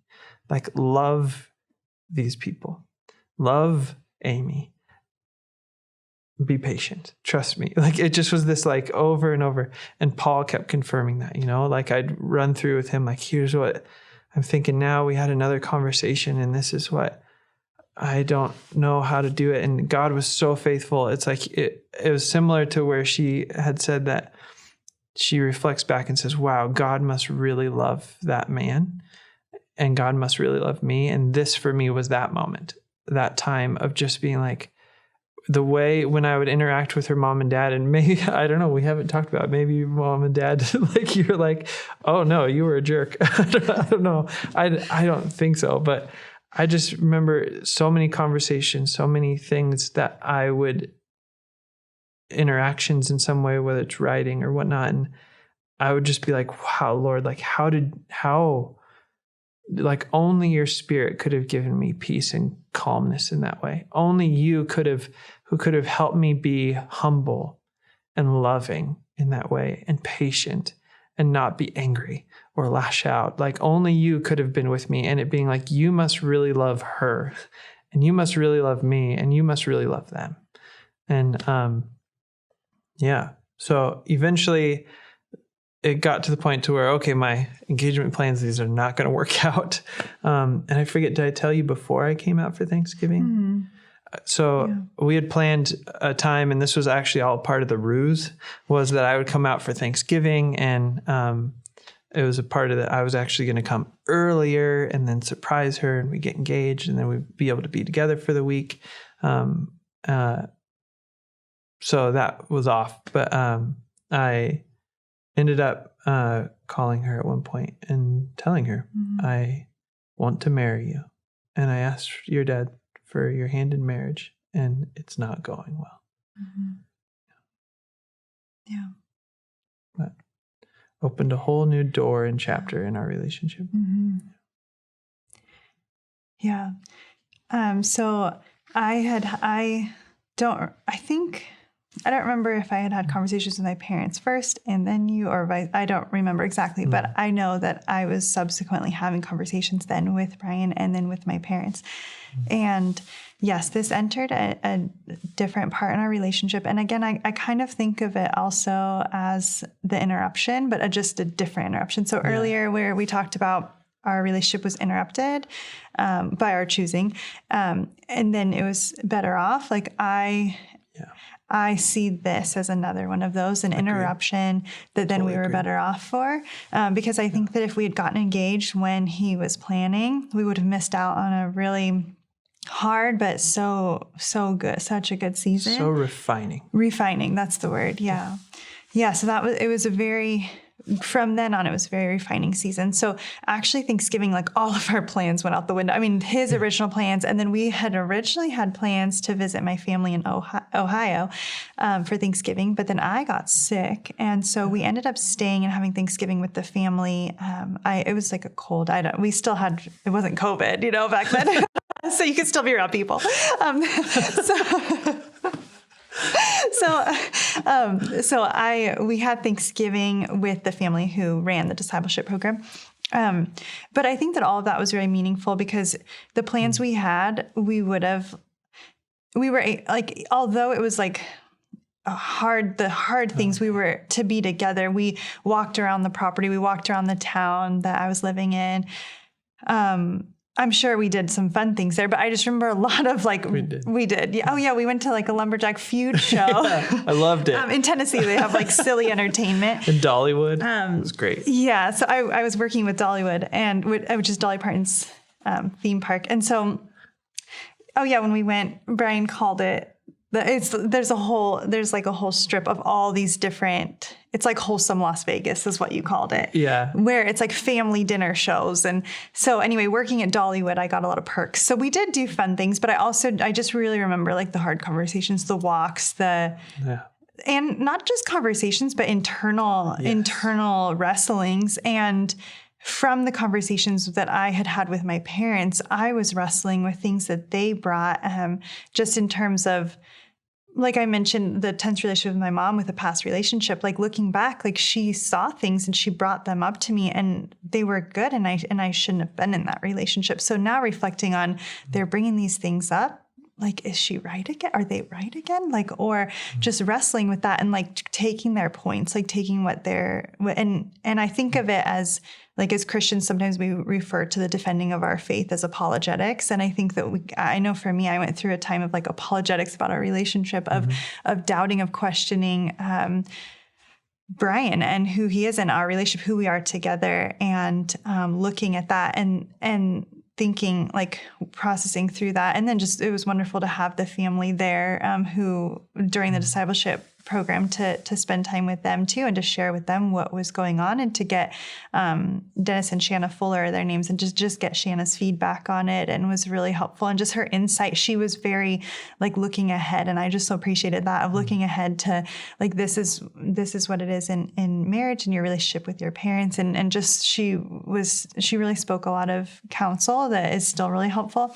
Speaker 1: Like, love these people. Love Amy. Be patient. Trust me. Like, it just was this, like, over and over. And Paul kept confirming that, like, I'd run through with him, like, here's what I'm thinking now. We had another conversation and this is what I don't know how to do it. And God was so faithful. It's like, it was similar to where she had said that she reflects back and says, wow, God must really love that man and God must really love me. And this for me was that moment, that time of just being like, the way when I would interact with her mom and dad, and maybe, I don't know, we haven't talked about, maybe your mom and dad, like, you're like, oh no, you were a jerk. I don't know. I don't think so. But I just remember so many conversations, so many things that I would, interactions in some way, whether it's writing or whatnot. And I would just be like, wow, Lord, like, like, only your Spirit could have given me peace and calmness in that way. Only you who could have helped me be humble and loving in that way and patient and not be angry or lash out. Like, only you could have been with me, and it being like, you must really love her and you must really love me and you must really love them. And, so eventually it got to the point to where, okay, my engagement plans, these are not going to work out. And I forget, did I tell you before I came out for Thanksgiving?
Speaker 2: Mm-hmm.
Speaker 1: So we had planned a time, and this was actually all part of the ruse, was that I would come out for Thanksgiving. And it was a part of that. I was actually going to come earlier and then surprise her, and we get engaged, and then we'd be able to be together for the week. So that was off. But I ended up calling her at one point and telling her, I want to marry you. And I asked your dad for your hand in marriage, and it's not going well.
Speaker 2: Mm-hmm. Yeah.
Speaker 1: But opened a whole new door and chapter in our relationship.
Speaker 2: Mm-hmm. Yeah. So I don't remember if I had conversations with my parents first and then you, or I don't remember exactly, but I know that I was subsequently having conversations then with Brian and then with my parents. And yes, this entered a different part in our relationship. And again, I kind of think of it also as the interruption, but just a different interruption. So earlier where we talked about our relationship was interrupted by our choosing, and then it was better off. Like I see this as another one of those, an interruption that then we were better off for. Because I think that if we had gotten engaged when he was planning, we would have missed out on a really hard, but so good, such a good season.
Speaker 1: So refining. Refining,
Speaker 2: that's the word. Yeah. So from then on, it was a very refining season. So actually Thanksgiving, like, all of our plans went out the window. I mean, his original plans. And then we had originally had plans to visit my family in Ohio for Thanksgiving. But then I got sick. And so we ended up staying and having Thanksgiving with the family. It was like a cold. It wasn't COVID, back then. So you could still be around people. We had Thanksgiving with the family who ran the discipleship program. But I think that all of that was very meaningful because the plans we had, although it was like the hard things, we were to be together. We walked around the property. We walked around the town that I was living in. I'm sure we did some fun things there, but I just remember a lot of we did. Yeah. Oh yeah. We went to like a lumberjack feud show.
Speaker 1: I loved it.
Speaker 2: In Tennessee, they have like silly entertainment.
Speaker 1: In Dollywood. It was great.
Speaker 2: Yeah. So I was working with Dollywood which is Dolly Parton's theme park. And so, when we went, Brian called it, there's like a whole strip of all these different, it's like wholesome Las Vegas is what you called it.
Speaker 1: Yeah.
Speaker 2: Where it's like family dinner shows. And so anyway, working at Dollywood, I got a lot of perks. So we did do fun things, but I just really remember like the hard conversations, the walks, and not just conversations, but internal wrestlings. And from the conversations that I had had with my parents, I was wrestling with things that they brought, just in terms of, like I mentioned, the tense relationship with my mom with a past relationship. Like looking back, like she saw things and she brought them up to me, and they were good, and I shouldn't have been in that relationship. So now reflecting on, they're bringing these things up. Like, is she right again? Are they right again? Like, or just wrestling with that and like taking their points, like taking what they're, and I think of it as like, as Christians, sometimes we refer to the defending of our faith as apologetics. And I think that I know for me, I went through a time of like apologetics about our relationship, of doubting, of questioning, Brian and who he is in our relationship, who we are together, and looking at that and thinking, like processing through that. And then just, it was wonderful to have the family there who during the discipleship program to spend time with them too, and to share with them what was going on, and to get Dennis and Shanna Fuller, their names, and just get Shanna's feedback on it, and was really helpful. And just her insight, she was very like looking ahead, and I just so appreciated that, of looking ahead to like, this is what it is in marriage and your relationship with your parents, and just she really spoke a lot of counsel that is still really helpful.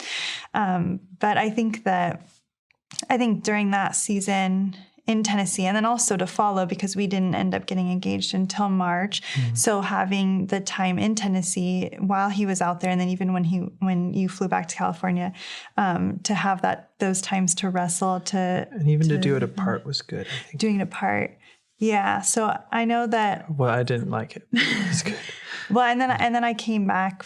Speaker 2: But I think during that season in Tennessee, and then also to follow, because we didn't end up getting engaged until March. So having the time in Tennessee while he was out there, and then even when you flew back to California, to have those times to wrestle, and even to do it apart was good. I think doing it apart. Yeah. So I know that.
Speaker 1: Well, I didn't like it. It's good.
Speaker 2: Well, and then I came back,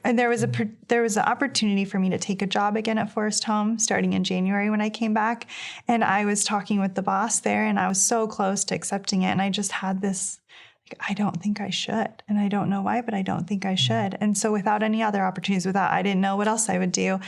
Speaker 2: and there was an opportunity for me to take a job again at Forest Home starting in January when I came back. And I was talking with the boss there, and I was so close to accepting it. And I just had this, like, I don't think I should. And I don't know why, but I don't think I should. And so without any other opportunities, I didn't know what else I would do.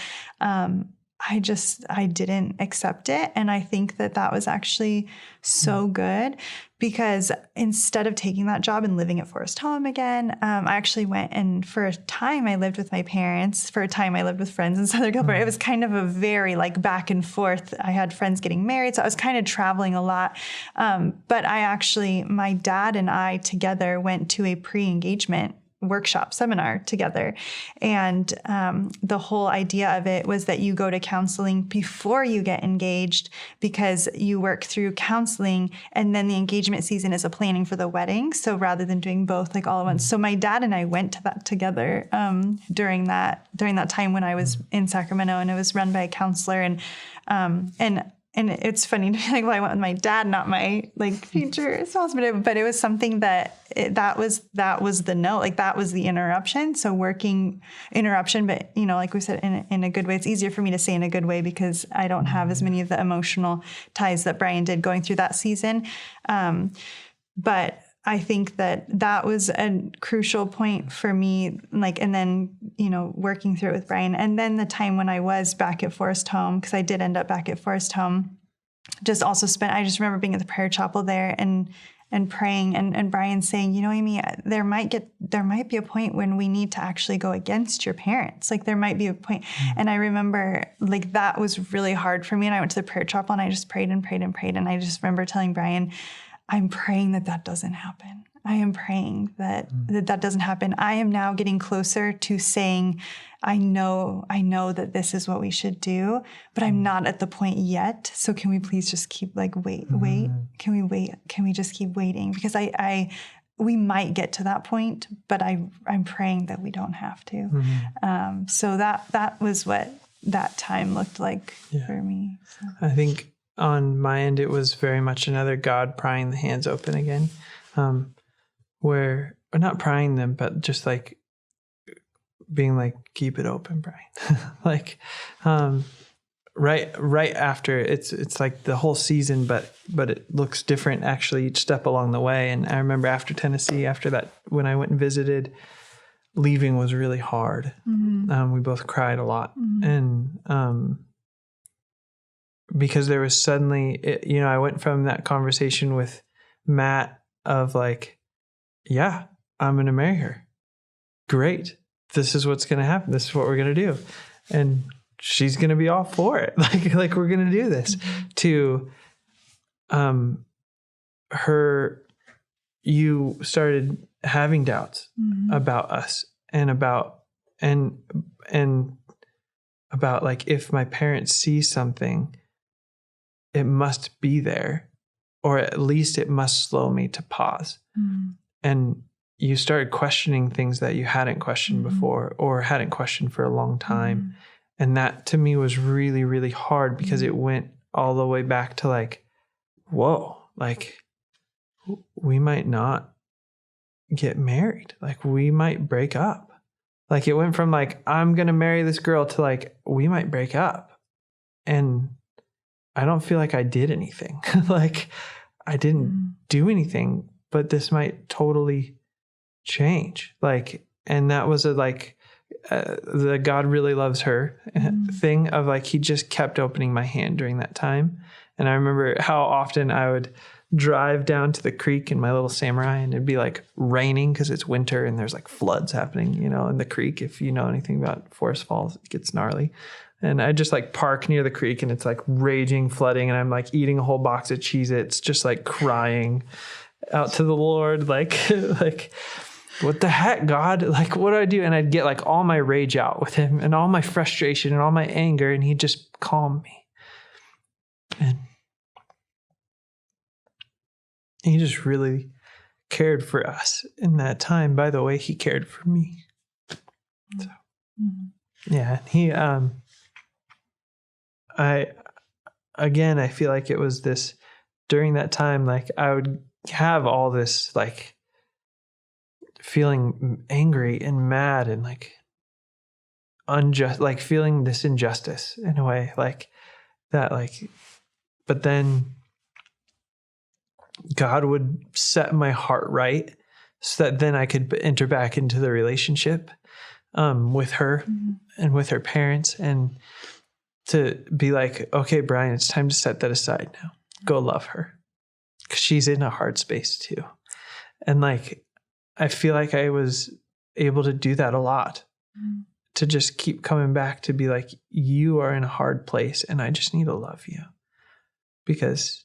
Speaker 2: I didn't accept it. And I think that was actually so good, because instead of taking that job and living at Forest Home again, I actually went, and for a time I lived with my parents. For a time I lived with friends in Southern California. It was kind of a very like back and forth. I had friends getting married, so I was kind of traveling a lot. But my dad and I together went to a pre-engagement workshop seminar together. And the whole idea of it was that you go to counseling before you get engaged, because you work through counseling, and then the engagement season is a planning for the wedding. So rather than doing both like all at once. So my dad and I went to that together during that time when I was in Sacramento, and it was run by a counselor. And it's funny to be like, well, I went with my dad, not my like future spouse, but it was something that was the note, like that was the interruption. So working interruption, but like we said, in a good way. It's easier for me to say in a good way, because I don't have as many of the emotional ties that Brian did going through that season. But I think that was a crucial point for me, like, and then, working through it with Brian. And then the time when I was back at Forest Home, because I did end up back at Forest Home, I just remember being at the prayer chapel there and praying, and Brian saying, Amy, there might be a point when we need to actually go against your parents. Like there might be a point. And I remember like that was really hard for me. And I went to the prayer chapel and I just prayed and prayed and prayed. And I just remember telling Brian, I'm praying that doesn't happen. I am praying that doesn't happen. I am now getting closer to saying, I know that this is what we should do, but I'm not at the point yet. So can we please just keep wait? Can we wait? Can we just keep waiting? Because we might get to that point, but I'm praying that we don't have to. So that was what that time looked like for me. So.
Speaker 1: I think on my end, it was very much another God prying the hands open again, where, or not prying them, but just like being like, keep it open, Brian. Like, right after it's like the whole season, but it looks different actually each step along the way. And I remember after Tennessee, after that, when I went and visited, leaving was really hard. We both cried a lot. And, because there was suddenly, I went from that conversation with Matt of like, yeah, I'm going to marry her. Great. This is what's going to happen. This is what we're going to do. And she's going to be all for it. Like we're going to do this. To her, you started having doubts about us and about like if my parents see something, it must be there, or at least it must slow me to pause. And you started questioning things that you hadn't questioned before or hadn't questioned for a long time. And that to me was really, really hard because it went all the way back to like, whoa, like we might not get married. Like we might break up. Like it went from like, I'm going to marry this girl to like, we might break up. And I don't feel like I did anything. Like I didn't do anything, but this might totally change. Like, and that was the God really loves her thing of like, he just kept opening my hand during that time. And I remember how often I would drive down to the creek in my little Samurai and it'd be like raining because it's winter and there's like floods happening, in the creek. If you know anything about Forest Falls, it gets gnarly. And I just like park near the creek and it's like raging flooding and I'm like eating a whole box of Cheez-Its, just like crying out to the Lord, like what the heck, God? Like, what do I do? And I'd get like all my rage out with him and all my frustration and all my anger, and he'd just calm me. And he just really cared for us in that time. By the way, he cared for me. So, yeah, he, I feel like it was this, during that time, like I would have all this, like feeling angry and mad and like unjust, like feeling this injustice in a way like that, like, but then God would set my heart right so that then I could enter back into the relationship with her and with her parents, and to be like, okay, Brian, it's time to set that aside now. Go love her. 'Cause she's in a hard space too. And like, I feel like I was able to do that a lot, to just keep coming back to be like, you are in a hard place and I just need to love you because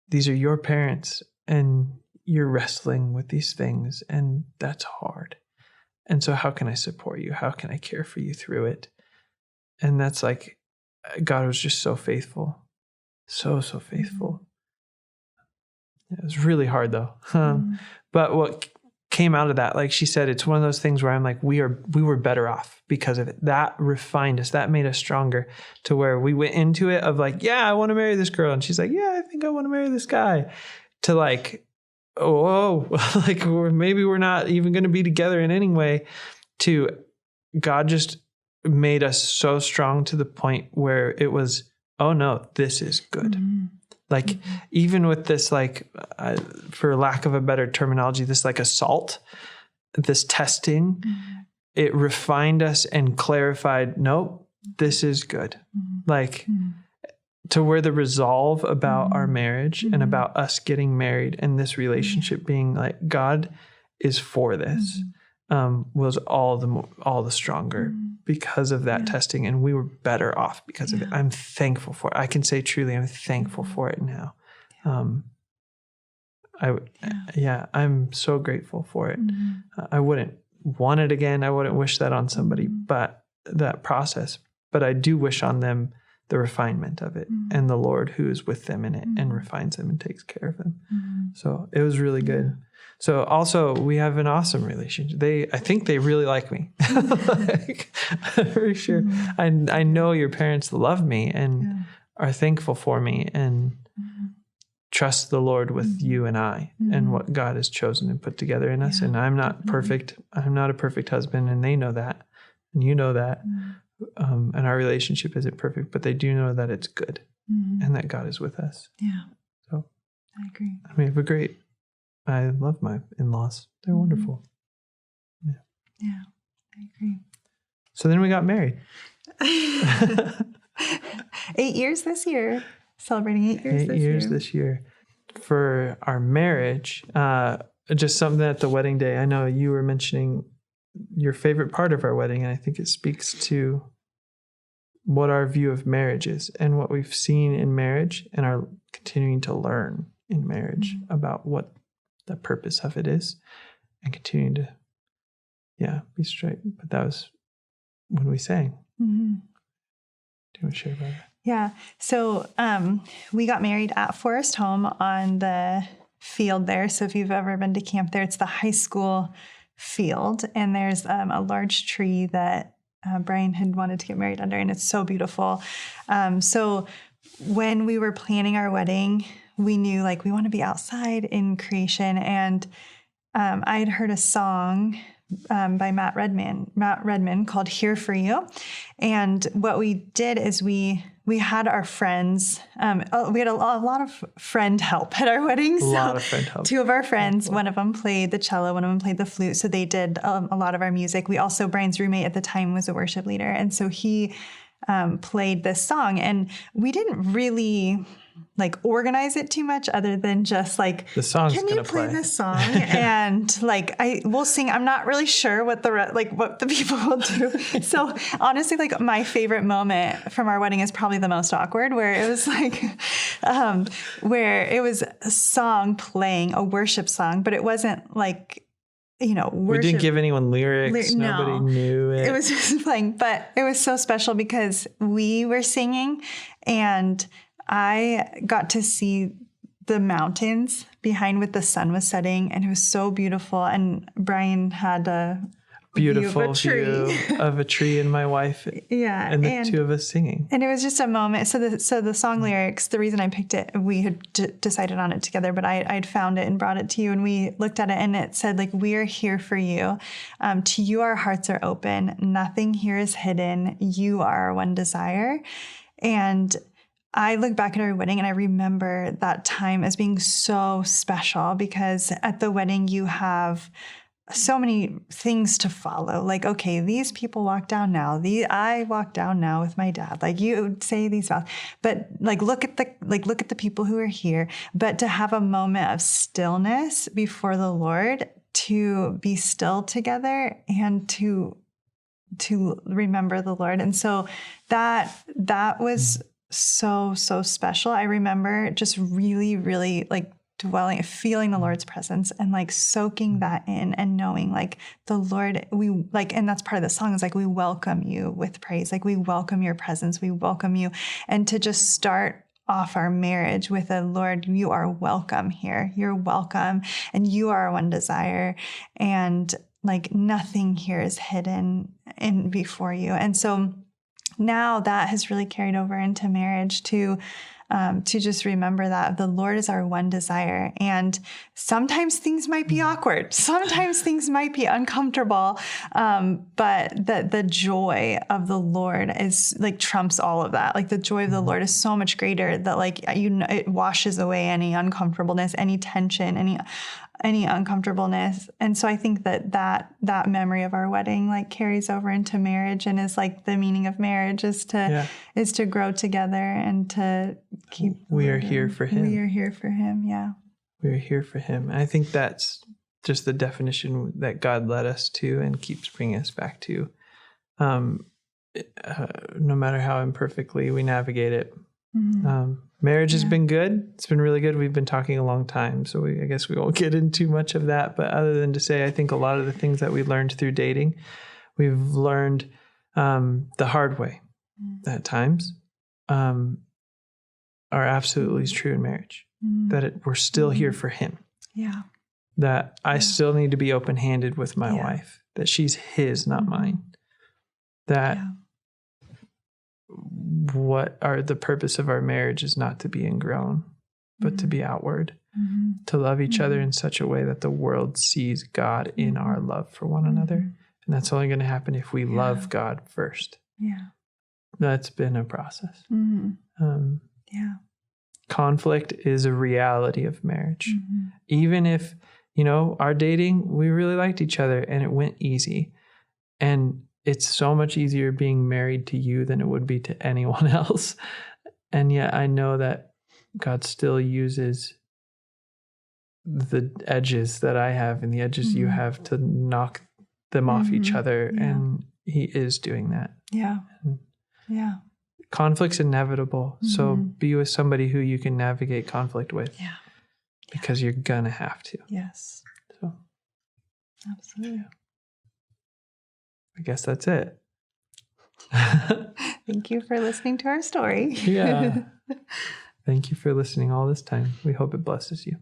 Speaker 1: these are your parents and you're wrestling with these things and that's hard. And so how can I support you? How can I care for you through it? And that's like, God was just so faithful. So faithful. It was really hard though. But what came out of that, like she said, it's one of those things where I'm like, we were better off because of it. That refined us. That made us stronger to where we went into it of like, yeah, I want to marry this girl. And she's like, yeah, I think I want to marry this guy. To like, oh, like maybe we're not even going to be together in any way. To God just made us so strong to the point where it was, oh no, this is good. Like even with this, like for lack of a better terminology, this like assault, this testing, it refined us and clarified, nope, this is good. Like to where the resolve about our marriage and about us getting married and this relationship being like, God is for this, was all the stronger because of that testing. And we were better off because of it. I'm thankful for it. I can say truly, I'm thankful for it now. I'm so grateful for it. I wouldn't want it again. I wouldn't wish that on somebody, but that process, but I do wish on them the refinement of it and the Lord who is with them in it and refines them and takes care of them. So it was really good. So also we have an awesome relationship. I think they really like me. Like, I'm very sure. I know your parents love me and are thankful for me and trust the Lord with you and I and what God has chosen and put together in us. And I'm not perfect. I'm not a perfect husband, and they know that, and you know that. And our relationship isn't perfect, but they do know that it's good and that God is with us. Yeah. So
Speaker 2: I agree.
Speaker 1: I love my in-laws. They're wonderful.
Speaker 2: Yeah, I agree.
Speaker 1: So then we got married.
Speaker 2: 8 years this year. Celebrating 8 years
Speaker 1: 8 years this year. For our marriage, just something at the wedding day. I know you were mentioning your favorite part of our wedding, and I think it speaks to what our view of marriage is and what we've seen in marriage and are continuing to learn in marriage about what the purpose of it is, and continuing to, be straight. But that was when we sang.
Speaker 2: Mm-hmm.
Speaker 1: Do you want to share about that?
Speaker 2: Yeah. So we got married at Forest Home on the field there. So if you've ever been to camp there, it's the high school field. And there's a large tree that Brian had wanted to get married under, and it's so beautiful. So when we were planning our wedding, we knew like we want to be outside in creation. And I had heard a song by Matt Redman called "Here for You," and what we did is we had our friends. We had a lot of friend help at our wedding.
Speaker 1: A lot of friend help.
Speaker 2: Two of our friends, one of them played the cello, one of them played the flute. So they did a lot of our music. We also, Brian's roommate at the time was a worship leader, and so he played this song, and we didn't really like organize it too much other than just like,
Speaker 1: the song's
Speaker 2: can you play this song? And like, we'll sing. I'm not really sure what what the people will do. So honestly, like my favorite moment from our wedding is probably the most awkward, where it was like, where it was a song playing, a worship song, but it wasn't like, worship.
Speaker 1: We didn't give anyone lyrics. Nobody knew it.
Speaker 2: It was just playing, but it was so special because we were singing, and I got to see the mountains behind with the sun was setting, and it was so beautiful. And Brian had a
Speaker 1: beautiful view of a tree and my wife.
Speaker 2: Yeah.
Speaker 1: And the two of us singing. And
Speaker 2: it was just a moment. So the song lyrics, the reason I picked it, we had decided on it together, but I'd found it and brought it to you, and we looked at it, and it said like, "We are here for you. To you, our hearts are open. Nothing here is hidden. You are our one desire." And I look back at our wedding, and I remember that time as being so special, because at the wedding you have so many things to follow. Like, okay, these people walk down now. I walk down now with my dad. Like, you say these vows, but like look at the people who are here. But to have a moment of stillness before the Lord, to be still together and to remember the Lord, and so that was so special. I remember just really, really like feeling the Lord's presence and like soaking that in, and knowing like the Lord, we like, and that's part of the song is like, we welcome you with praise. Like, we welcome your presence. We welcome you. And to just start off our marriage with a Lord, you are welcome here. You're welcome. And you are our one desire. And like nothing here is hidden in before you. And so now that has really carried over into marriage to just remember that the Lord is our one desire. And sometimes things might be awkward. Sometimes things might be uncomfortable. But the joy of the Lord is like trumps all of that. Like the joy of the Lord is so much greater that like, it washes away any uncomfortableness, any tension, any uncomfortableness. And so I think that memory of our wedding like carries over into marriage, and is like the meaning of marriage is to grow together and to keep.
Speaker 1: We are here for him.
Speaker 2: We are here for him. Yeah.
Speaker 1: We are here for him. And I think that's just the definition that God led us to and keeps bringing us back to. No matter how imperfectly we navigate it. Mm-hmm. Marriage has been good. It's been really good. We've been talking a long time, so I guess we won't get into much of that. But other than to say, I think a lot of the things that we learned through dating, we've learned the hard way at times, are absolutely true in marriage. That we're still here for him.
Speaker 2: Yeah.
Speaker 1: That I still need to be open-handed with my wife. That she's his, not mine. That what are the purpose of our marriage is not to be ingrown, but to be outward, to love each other in such a way that the world sees God in our love for one another. And that's only going to happen if we love God first. Yeah. That's been a process. Conflict is a reality of marriage. Even if, our dating, we really liked each other and it went easy. And it's so much easier being married to you than it would be to anyone else. And yet I know that God still uses the edges that I have and the edges you have to knock them off each other. Yeah. And he is doing that.
Speaker 2: Yeah.
Speaker 1: And conflict's inevitable. So be with somebody who you can navigate conflict with.
Speaker 2: Yeah.
Speaker 1: because you're going to have to.
Speaker 2: Yes.
Speaker 1: So
Speaker 2: Absolutely.
Speaker 1: I guess that's it.
Speaker 2: Thank you for listening to our story.
Speaker 1: Yeah. Thank you for listening all this time. We hope it blesses you.